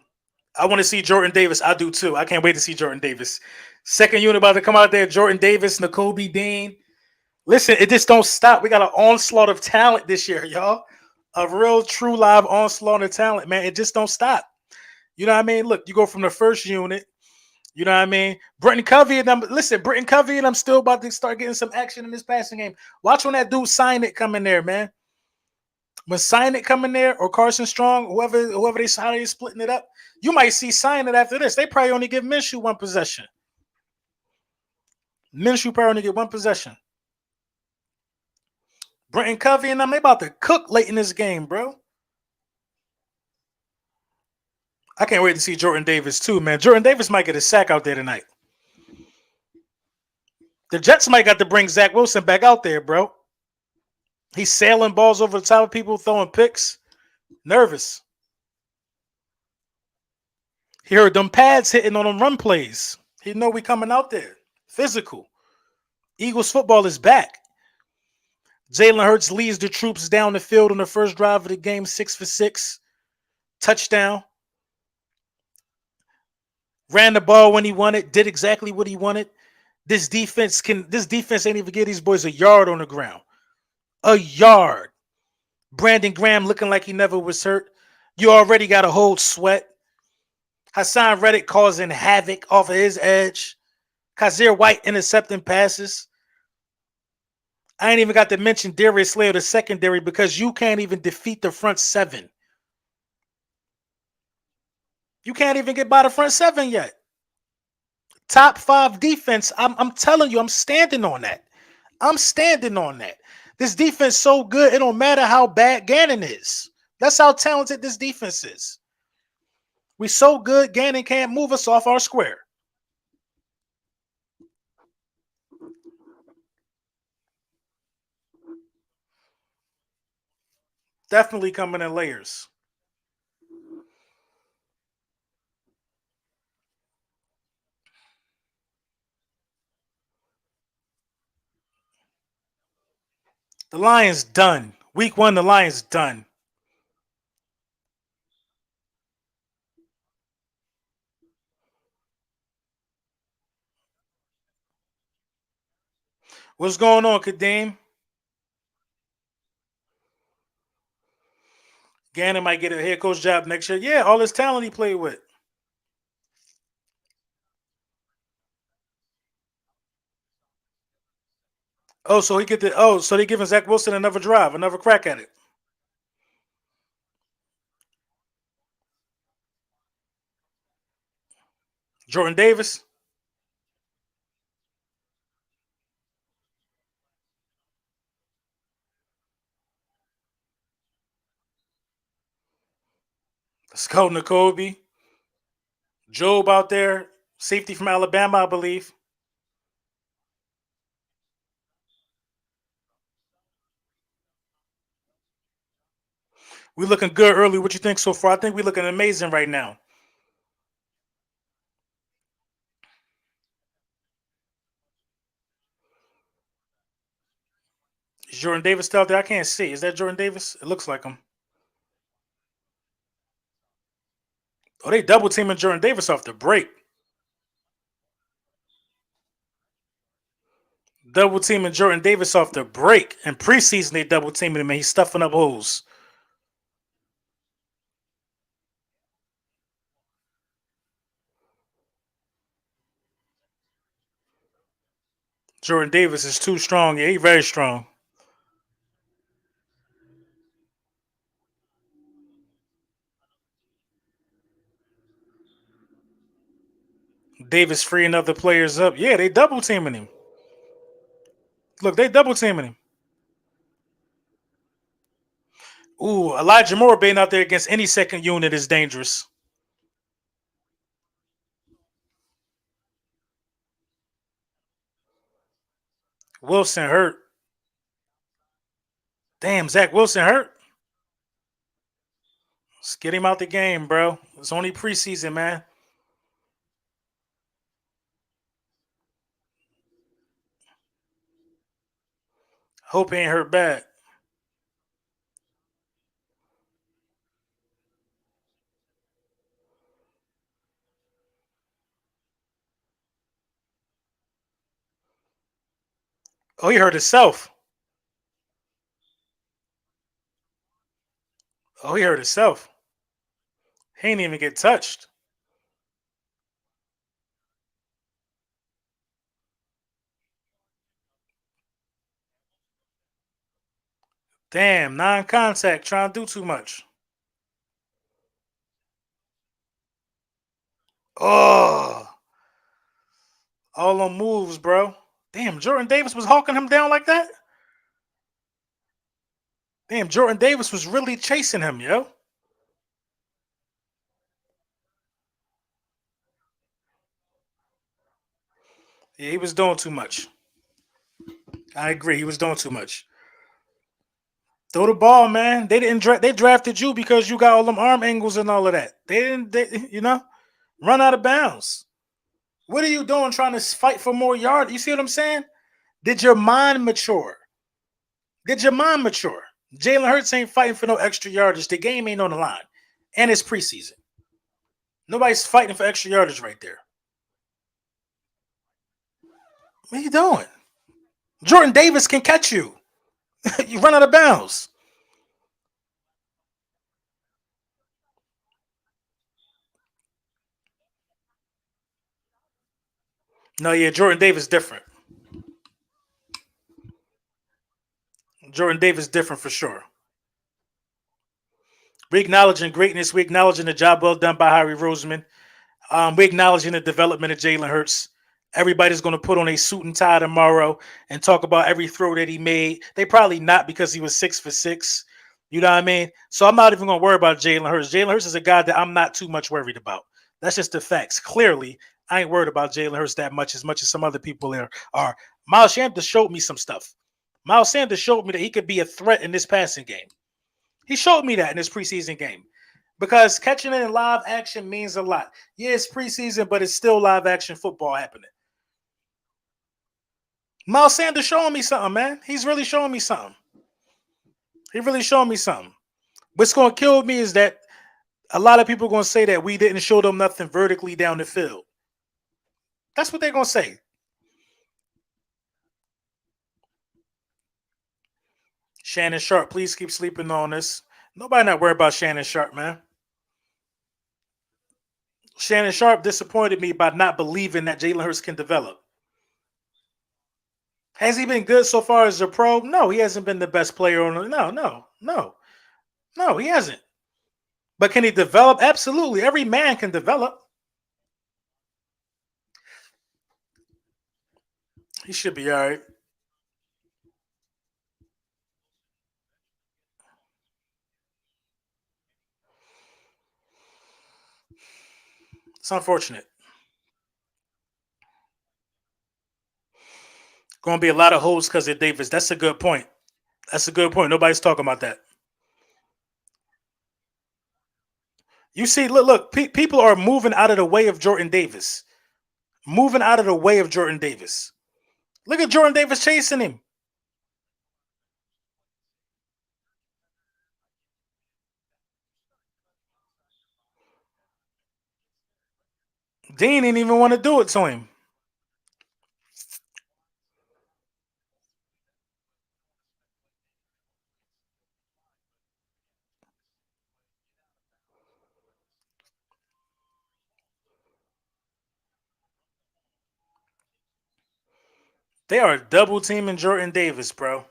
Speaker 3: I want to see Jordan Davis. I do too. I can't wait to see Jordan Davis. Second unit about to come out there. Jordan Davis, N'Kobe Dean. Listen, it just don't stop. We got an onslaught of talent this year, y'all. A real, true, live onslaught of talent, man. It just don't stop. You know what I mean? Look, you go from the first unit. You know what I mean? Britton Covey and them. Listen, Britton Covey and I'm still about to start getting some action in this passing game. Watch when that dude sign it come in there, man. When Sign It come in there or Carson Strong, whoever they how they splitting it up, you might see Sign It after this. They probably only give Minshew one possession. Minshew probably only get one possession. Brenton Covey and them, they about to cook late in this game, bro. I can't wait to see Jordan Davis too, man. Jordan Davis might get a sack out there tonight. The Jets might got to bring Zach Wilson back out there, bro. He's sailing balls over the top of people, throwing picks. Nervous. He heard them pads hitting on them run plays. He know we coming out there. Physical. Eagles football is back. Jalen Hurts leads the troops down the field on the first drive of the game, 6 for 6. Touchdown. ran the ball when he wanted, did exactly what he wanted. This defense ain't even give these boys a yard on the ground. A yard. Brandon Graham looking like he never was hurt. You already got a hold Sweat. Hassan Reddick causing havoc off of his edge. Kazir White intercepting passes. I ain't even got to mention Darius Slayer, the secondary, because you can't even defeat the front seven. You can't even get by the front seven yet. Top 5 defense. I'm telling you, I'm standing on that. I'm standing on that. This defense so good, it don't matter how bad Gannon is. That's how talented this defense is. We so good, Gannon can't move us off our square. Definitely coming in layers. The Lions done. Week 1, the Lions done. What's going on, Kadeem? Gannon might get a head coach job next year. Yeah, all his talent he played with. Oh, so so they giving Zach Wilson another drive, another crack at it. Jordan Davis. Let's go, N'Kobe. Job out there. Safety from Alabama, I believe. We looking good early. What you think so far? I think we looking amazing right now. Is Jordan Davis still out there? I can't see. Is that Jordan Davis? It looks like him. Oh, they double teaming Jordan Davis off the break. Double teaming Jordan Davis off the break. In preseason, they double teaming him and he's stuffing up holes. Jordan Davis is too strong. Yeah, he's very strong. Davis freeing other players up. Yeah, they double teaming him. Look, they double teaming him. Ooh, Elijah Moore being out there against any second unit is dangerous. Wilson hurt. Damn, Zach Wilson hurt. Let's get him out the game, bro. It's only preseason, man. Hope he ain't hurt bad. Oh, he hurt himself. Oh, he hurt himself. He ain't even get touched. Damn, non-contact, trying to do too much. Oh, all on moves, bro. Damn, Jordan Davis was hawking him down like that? Damn, Jordan Davis was really chasing him, yo. Yeah, he was doing too much. I agree. He was doing too much. Throw the ball, man. They didn't. They drafted you because you got all them arm angles and all of that. They didn't. Run out of bounds. What are you doing trying to fight for more yards? You see what I'm saying? Did your mind mature? Did your mind mature? Jalen Hurts ain't fighting for no extra yardage. The game ain't on the line, and it's preseason. Nobody's fighting for extra yardage right there. What are you doing? Jordan Davis can catch you. You run out of bounds. No, yeah, Jordan Davis different. Jordan Davis different for sure. We acknowledging greatness. We acknowledging the job well done by Harry Roseman. We acknowledging the development of Jalen Hurts. Everybody's going to put on a suit and tie tomorrow and talk about every throw that he made. They probably not because he was 6 for 6. You know what I mean? So I'm not even going to worry about Jalen Hurts. Jalen Hurts is a guy that I'm not too much worried about. That's just the facts. Clearly, I ain't worried about Jalen Hurts that much as some other people there are. Miles Sanders showed me some stuff. Miles Sanders showed me that he could be a threat in this passing game. He showed me that in this preseason game. Because catching it in live action means a lot. Yeah, it's preseason, but it's still live action football happening. Miles Sanders showing me something, man. He's really showing me something. He really showing me something. What's going to kill me is that a lot of people are going to say that we didn't show them nothing vertically down the field. That's what they're going to say. Shannon Sharp, please keep sleeping on this. Nobody not worried about Shannon Sharp, man. Shannon Sharp disappointed me by not believing that Jalen Hurts can develop. Has he been good so far as a pro? No, he hasn't been the best player on. No, he hasn't. But can he develop? Absolutely. Every man can develop. He should be all right. It's unfortunate. Going to be a lot of holes because of Davis. That's a good point. That's a good point. Nobody's talking about that. You see, look, people are moving out of the way of Jordan Davis. Moving out of the way of Jordan Davis. Look at Jordan Davis chasing him. Dean didn't even want to do it to him. They are double teaming Jordan Davis, bro.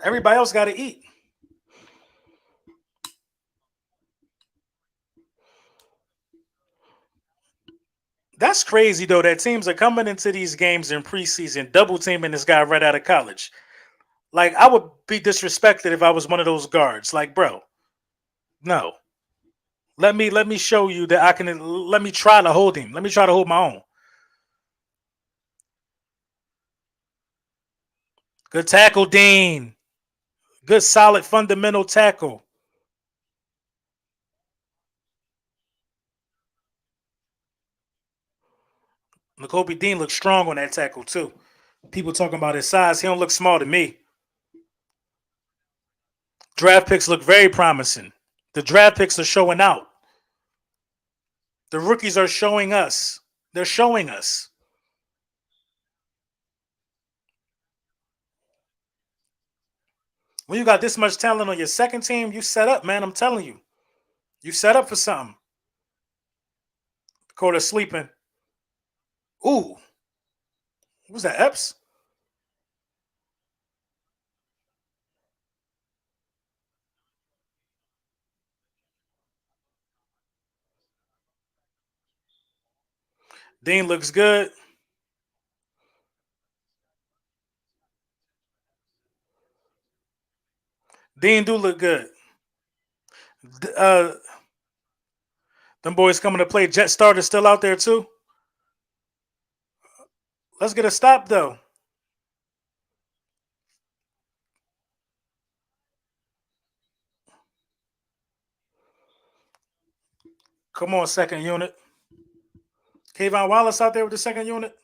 Speaker 3: Everybody else got to eat. That's crazy though. That teams are coming into these games in preseason, double teaming this guy right out of college. Like I would be disrespected if I was one of those guards. Like, bro, no. Let me show you that I can. Let me try to hold him. Let me try to hold my own. Good tackle, Dean. Good solid fundamental tackle. N'Kobe Dean looks strong on that tackle too. People talking about his size. He don't look small to me. Draft picks look very promising. The draft picks are showing out. The rookies are showing us. They're showing us. When you got this much talent on your second team, you set up, man. I'm telling you. You set up for something. Quarter sleeping. Ooh. What was that, Epps? Dean looks good. Dean do look good. Uh, them boys coming to play. Jet starter still out there too. Let's get a stop though. Come on, second unit. Kayvon Wallace out there with the second unit.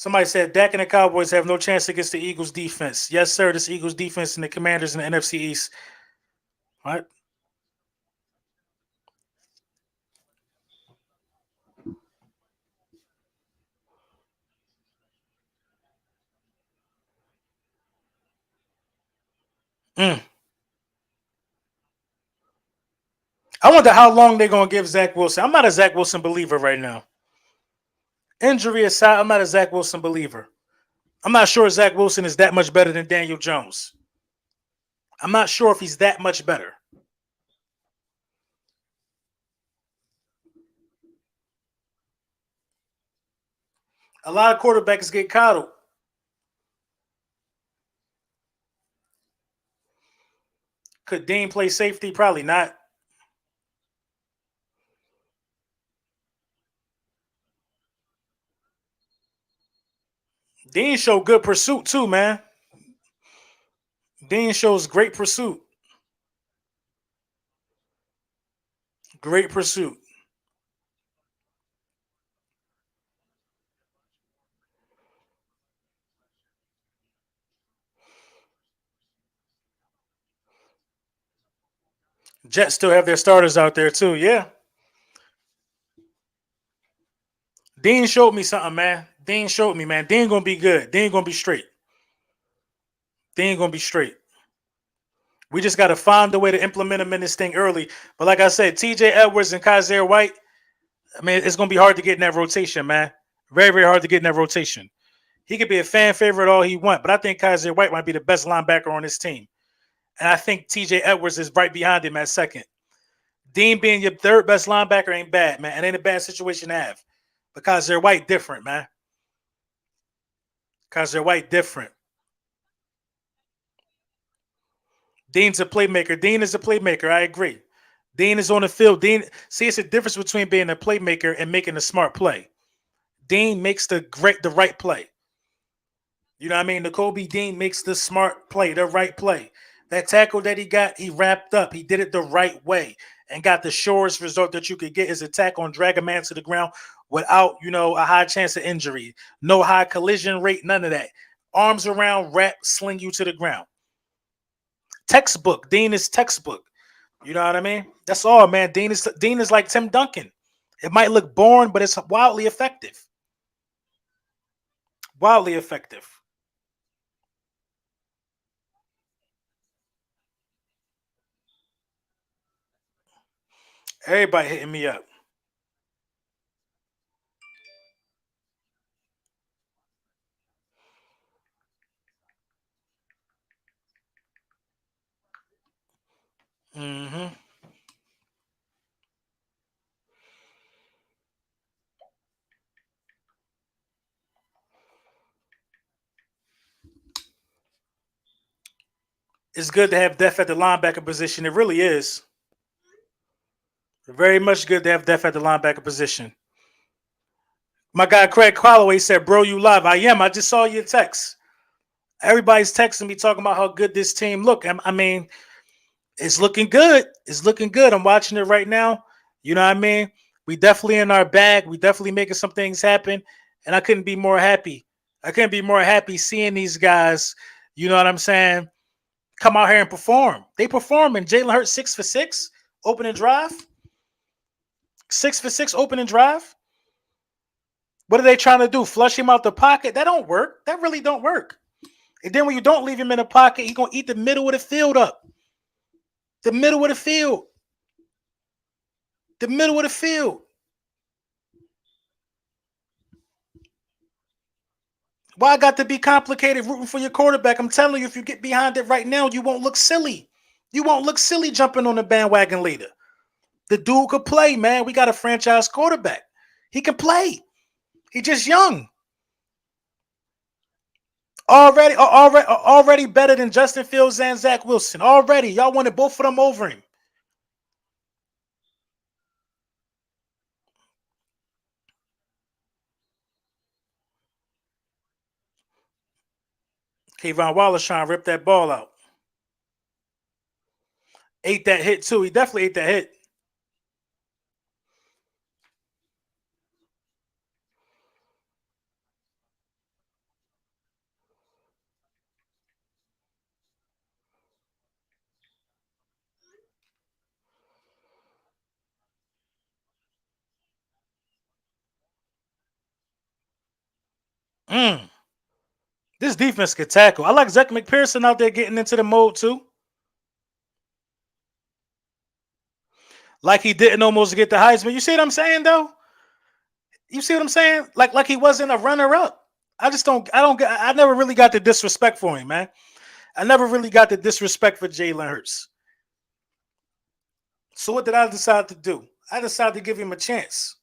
Speaker 3: Somebody said Dak and the Cowboys have no chance against the Eagles defense. Yes, sir. This Eagles defense and the Commanders in the NFC East. What? Mm. I wonder how long they're gonna give Zach Wilson. I'm not a Zach Wilson believer right now. Injury aside, I'm not a Zach Wilson believer. I'm not sure Zach Wilson is that much better than Daniel Jones. I'm not sure if he's that much better. A lot of quarterbacks get coddled. Could Dean play safety? Probably not. Dean showed good pursuit too, man. Dean shows great pursuit. Great pursuit. Jets still have their starters out there too. Yeah. Dean showed me something, man. Dean showed me, man. Dean gonna be good. Dean gonna be straight. Dean gonna be straight. We just gotta find a way to implement him in this thing early. But like I said, TJ Edwards and Kaiser White, I mean, it's gonna be hard to get in that rotation, man. Very, very hard to get in that rotation. He could be a fan favorite all he want, but I think Kaiser White might be the best linebacker on this team. And I think TJ Edwards is right behind him at second. Dean being your third best linebacker ain't bad, man. It ain't a bad situation to have. But Kaiser White different, man. Kaiser White different. Dean's a playmaker. Dean is a playmaker. I agree. Dean is on the field. Dean, see, it's a difference between being a playmaker and making a smart play. Dean makes the right play. You know what I mean? N'Kobe Dean makes the smart play, the right play. That tackle that he got, he wrapped up. He did it the right way and got the surest result that you could get is a tackle and drag a man to the ground without, a high chance of injury. No high collision rate, none of that. Arms around, wrap, sling you to the ground. Textbook. Dean is textbook. You know what I mean? That's all, man. Dean is like Tim Duncan. It might look boring, but it's wildly effective. Wildly effective. Everybody hitting me up. Hmm. It's good to have depth at the linebacker position. It really is. Very much good to have depth at the linebacker position. My guy Craig Calloway said, "Bro, you live." I am. I just saw your text. Everybody's texting me talking about how good this team look. I mean, it's looking good. It's looking good. I'm watching it right now. You know what I mean? We definitely in our bag. We definitely making some things happen. And I couldn't be more happy. I couldn't be more happy seeing these guys, you know what I'm saying, come out here and perform. They performing. Jalen Hurts 6 for 6, opening drive. 6 for 6, opening drive. What are they trying to do? Flush him out the pocket? That don't work. That really don't work. And then when you don't leave him in the pocket, he's going to eat the middle of the field up. The middle of the field. The middle of the field. Why I got to be complicated rooting for your quarterback? I'm telling you, if you get behind it right now, you won't look silly. You won't look silly jumping on the bandwagon later. The dude could play, man. We got a franchise quarterback. He can play. He's just young. Already better than Justin Fields and Zach Wilson. Already. Y'all wanted both of them over him. Kayvon Wallace trying to rip that ball out. Ate that hit, too. He definitely ate that hit. This defense could tackle. I like Zach McPherson out there getting into the mode too. Like he didn't almost get the Heisman. You see what I'm saying, though? You see what I'm saying? Like he wasn't a runner-up. I never really got the disrespect for him, man. I never really got the disrespect for Jalen Hurts. So what did I decide to do? I decided to give him a chance.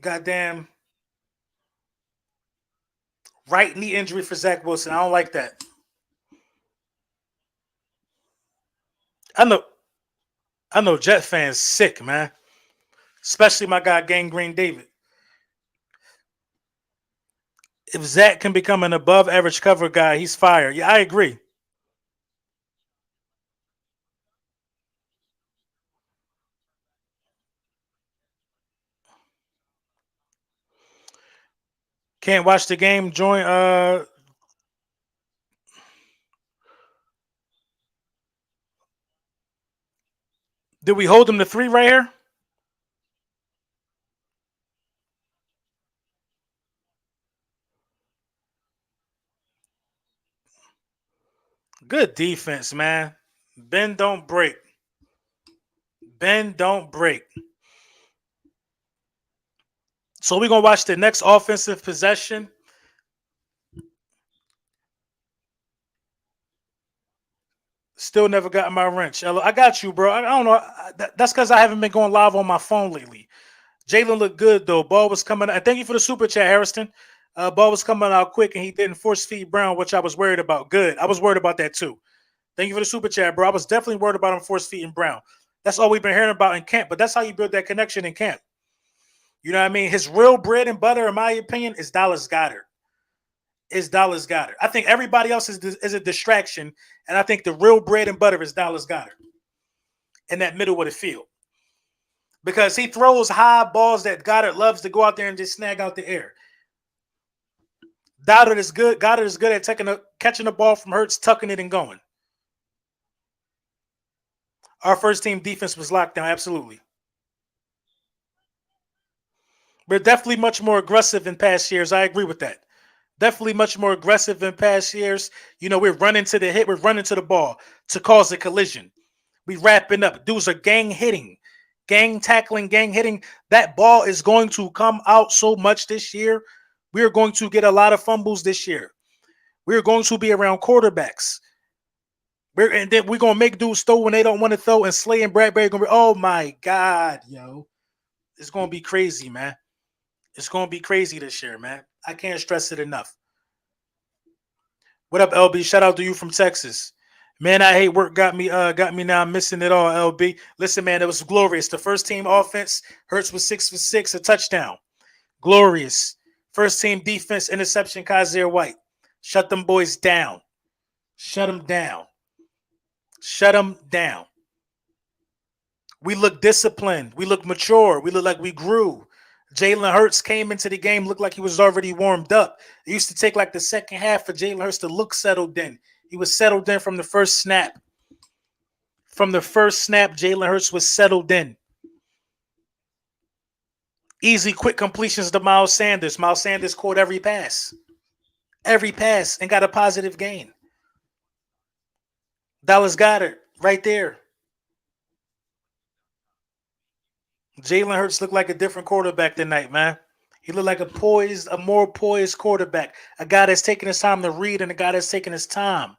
Speaker 3: Goddamn right knee injury for Zach Wilson. I don't like that. I know I know Jet fans sick, man. Especially my guy Gangrene David. If Zach can become an above average cover guy, he's fired. Yeah, I agree. Can't watch the game. Join. Did we hold him to 3 right here? Good defense, man. Ben don't break. Ben don't break. So we're gonna watch the next offensive possession. Still never got my wrench. I got you, bro. I don't know. That's because I haven't been going live on my phone lately. Jalen looked good though. Ball was coming. Thank you for the super chat, Harrison. Ball was coming out quick, and he didn't force feed Brown, which I was worried about. Good. I was worried about that too. Thank you for the super chat, bro. I was definitely worried about him force feeding Brown. That's all we've been hearing about in camp. But that's how you build that connection in camp. You know what I mean? His real bread and butter, in my opinion, is Dallas Goedert. I think everybody else is a distraction, and I think the real bread and butter is Dallas Goedert in that middle of the field because he throws high balls that Goddard loves to go out there and just snag out the air. Goddard is good. Goddard is good at catching the ball from Hurts, tucking it and going. Our first team defense was locked down, absolutely. We're definitely much more aggressive in past years. I agree with that. Definitely much more aggressive in past years. You know, we're running to the hit, we're running to the ball to cause a collision. We wrapping up. Dudes are gang hitting, gang tackling, gang hitting. That ball is going to come out so much this year. We are going to get a lot of fumbles this year. We're going to be around quarterbacks. And then we're gonna make dudes throw when they don't want to throw, and Slay and Bradbury gonna be, oh my God, yo. It's gonna be crazy, man. It's gonna be crazy this year, man. I can't stress it enough. What up, LB? Shout out to you from Texas. Man, I hate work got me now. I'm missing it all, LB. Listen, man, it was glorious. The first team offense, Hurts was 6 for 6, a touchdown. Glorious. First team defense, interception, Kaiser White. Shut them boys down. Shut them down. Shut them down. We look disciplined. We look mature. We look like we grew. Jalen Hurts came into the game, looked like he was already warmed up. It used to take like the second half for Jalen Hurts to look settled in. He was settled in from the first snap. From the first snap, Jalen Hurts was settled in. Easy, quick completions to Miles Sanders. Miles Sanders caught every pass, and got a positive gain. Dallas Goedert right there. Jalen Hurts looked like a different quarterback tonight, man. He looked like a more poised quarterback. A guy that's taking his time to read and a guy that's taking his time.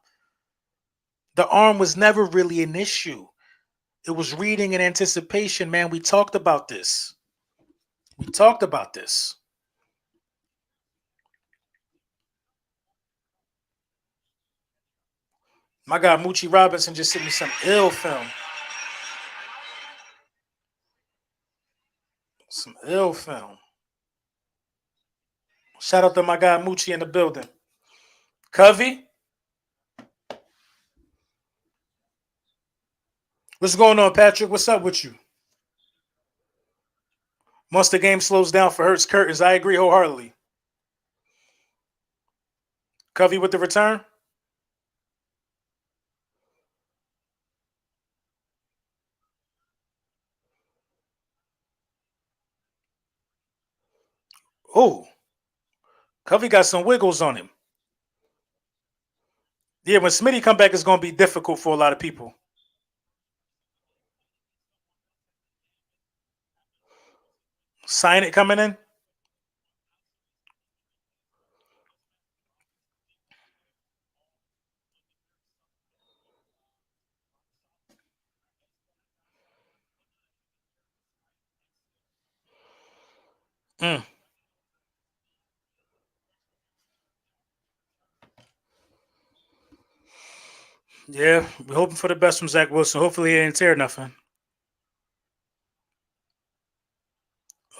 Speaker 3: The arm was never really an issue. It was reading and anticipation, man. We talked about this. My guy Moochie Robinson just sent me some ill film. Some ill film. Shout out to my guy Moochie in the building. Covey, what's going on, Patrick? What's up with you? Once the game slows down for Hurts curtains, I agree wholeheartedly. Covey with the return. Oh, Covey got some wiggles on him. Yeah, when Smitty come back, it's going to be difficult for a lot of people. Sign it coming in. Mm. Yeah, we're hoping for the best from Zach Wilson. Hopefully, he ain't tear nothing.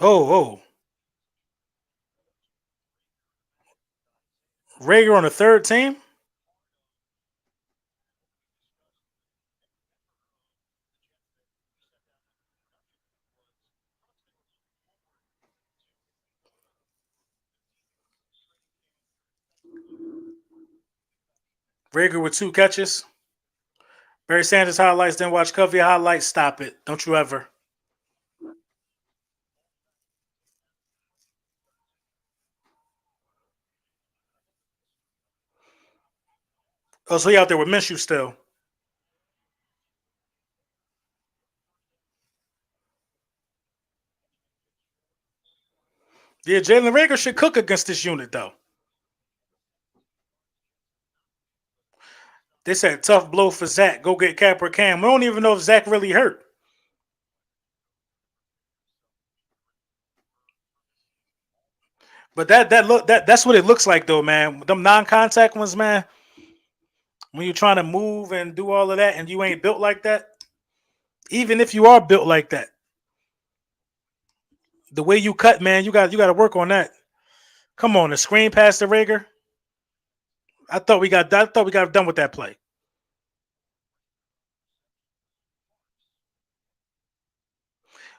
Speaker 3: Oh, Rager on the third team. Rager with 2 catches. Barry Sanders highlights. Then watch Covey highlights. Stop it! Don't you ever. Oh, so he out there with Minshew still. Yeah, Jalen Rager should cook against this unit though. They said tough blow for Zach. Go get Cap or Cam. We don't even know if Zach really hurt. But that's what it looks like though, man. Them non-contact ones, man. When you're trying to move and do all of that, and you ain't built like that, even if you are built like that, the way you cut, man, you got to work on that. Come on, the screen pass to Rager. I thought we got done with that play.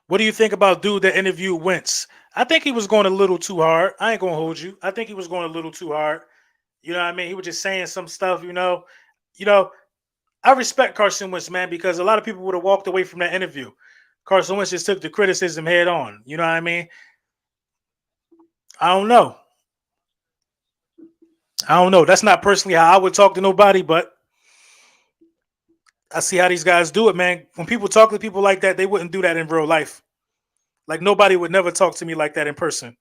Speaker 3: What do you think about dude that interviewed Wentz? I think he was going a little too hard. I ain't gonna hold you. I think he was going a little too hard. You know what I mean? He was just saying some stuff. You know. I respect Carson Wentz, man, because a lot of people would have walked away from that interview. Carson Wentz just took the criticism head on. You know what I mean? I don't know. I don't know. That's not personally how I would talk to nobody, but I see how these guys do it, man. When people talk to people like that, they wouldn't do that in real life. Like nobody would never talk to me like that in person.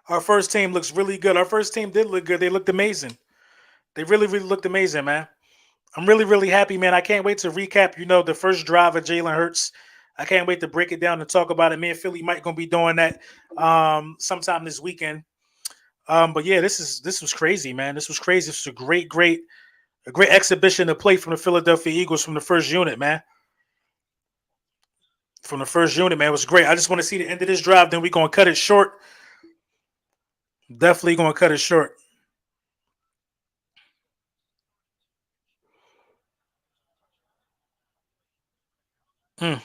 Speaker 3: Our first team looks really good. Our first team did look good. They looked amazing. They really, really looked amazing, man. I'm really, really happy, man. I can't wait to recap, the first drive of Jalen Hurts. I can't wait to break it down and talk about it. Me and Philly might gonna be doing that sometime this weekend. But yeah, this was crazy, man. This was crazy. This was a great exhibition to play from the Philadelphia Eagles from the first unit, man. From the first unit, man. It was great. I just want to see the end of this drive. Then we're gonna cut it short. Definitely gonna cut it short. Mm.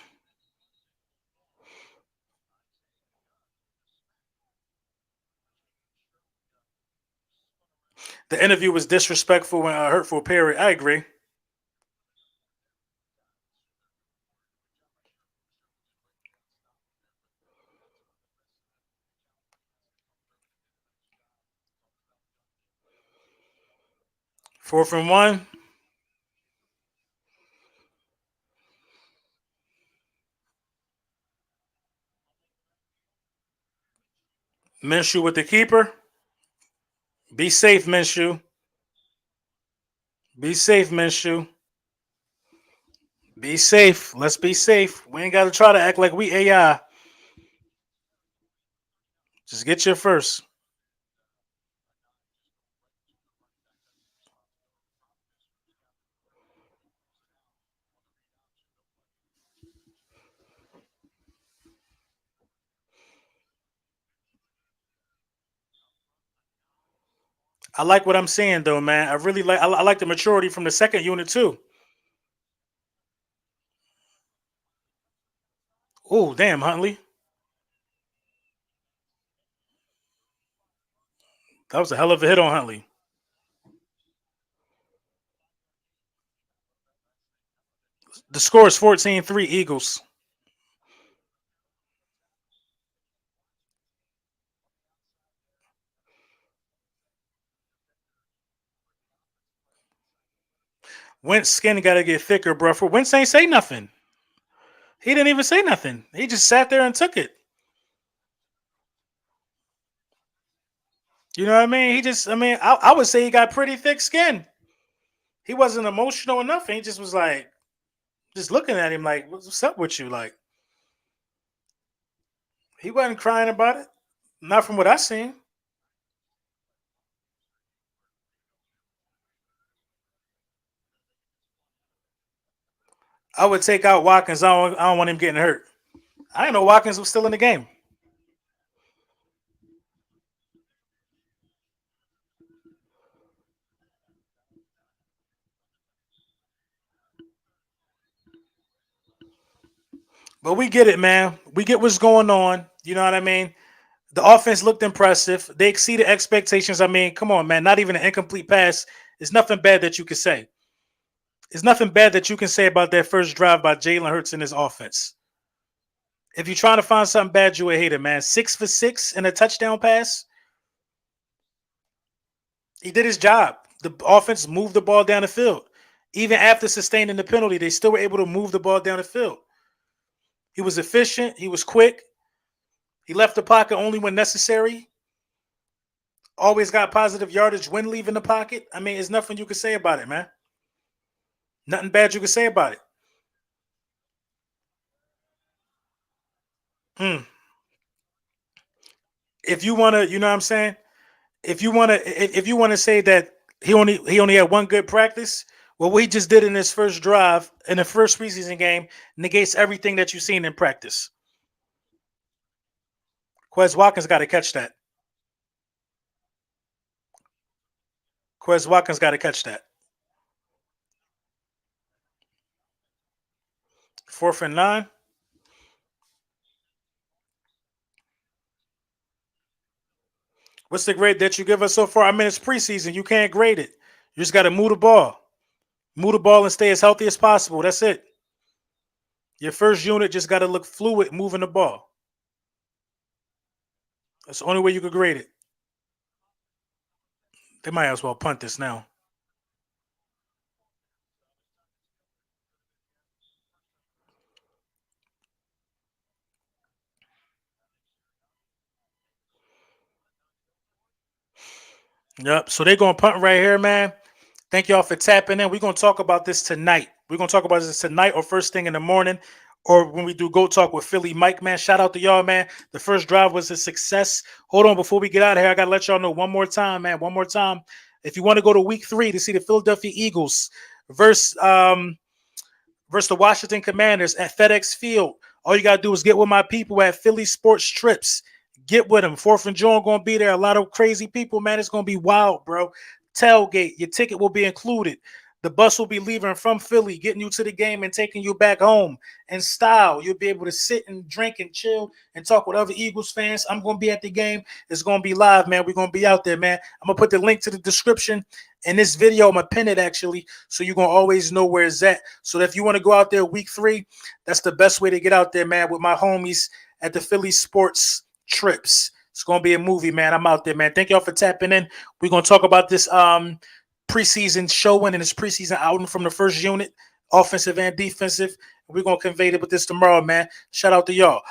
Speaker 3: The interview was disrespectful and hurtful. Period. I agree. 4th and 1. Minshew with the keeper. Be safe, Minshew. Be safe, Minshew. Be safe. Let's be safe. We ain't got to try to act like we AI. Just get your first. I like what I'm seeing though, man. I really like. I like the maturity from the second unit too. Oh, damn, Huntley. That was a hell of a hit on Huntley. The score is 14-3 Eagles. Wentz skin got to get thicker, bro. For Wentz ain't say nothing. He didn't even say nothing. He just sat there and took it. You know what I mean? I would say he got pretty thick skin. He wasn't emotional enough. He just was like, just looking at him like, what's up with you? Like, he wasn't crying about it. Not from what I seen. I would take out Watkins. I don't want him getting hurt. I didn't know Watkins was still in the game. But we get it, man. We get what's going on. You know what I mean? The offense looked impressive. They exceeded expectations. I mean, come on, man. Not even an incomplete pass. There's nothing bad that you can say. There's nothing bad that you can say about that first drive by Jalen Hurts and his offense. If you're trying to find something bad, you would hate it, man. 6 for 6 in a touchdown pass. He did his job. The offense moved the ball down the field. Even after sustaining the penalty, they still were able to move the ball down the field. He was efficient. He was quick. He left the pocket only when necessary. Always got positive yardage when leaving the pocket. I mean, there's nothing you can say about it, man. Nothing bad you can say about it. If you want to, you know what I'm saying? If you want to say that he only had one good practice, well, what he just did in his first drive in the first preseason game negates everything that you've seen in practice. Quez Watkins got to catch that. Quez Watkins got to catch that. 4th and 9. What's the grade that you give us so far? I mean, it's preseason. You can't grade it. You just got to move the ball. Move the ball and stay as healthy as possible. That's it. Your first unit just got to look fluid moving the ball. That's the only way you could grade it. They might as well punt this now. Yep. So they're going to punt right here, man. Thank y'all for tapping in. We're going to talk about this tonight. We're going to talk about this tonight or first thing in the morning or when we do Go Talk with Philly Mike, man. Shout out to y'all, man. The first drive was a success. Hold on. Before we get out of here, I got to let y'all know one more time, man. One more time. If you want to go to week 3 to see the Philadelphia Eagles versus the Washington Commanders at FedEx Field, all you got to do is get with my people at Philly Sports Trips. Get with them. 4th and John going to be there. A lot of crazy people, man. It's going to be wild, bro. Tailgate. Your ticket will be included. The bus will be leaving from Philly, getting you to the game and taking you back home in style. You'll be able to sit and drink and chill and talk with other Eagles fans. I'm going to be at the game. It's going to be live, man. We're going to be out there, man. I'm going to put the link to the description in this video. I'm going to pin it, actually, so you're going to always know where it's at. So if you want to go out there week 3, that's the best way to get out there, man, with my homies at the Philly Sports Trips. It's going to be a movie, man. I'm out there, man. Thank y'all for tapping in. We're going to talk about this preseason showing and this preseason outing from the first unit, offensive and defensive. We're going to convey it with this tomorrow, man. Shout out to y'all.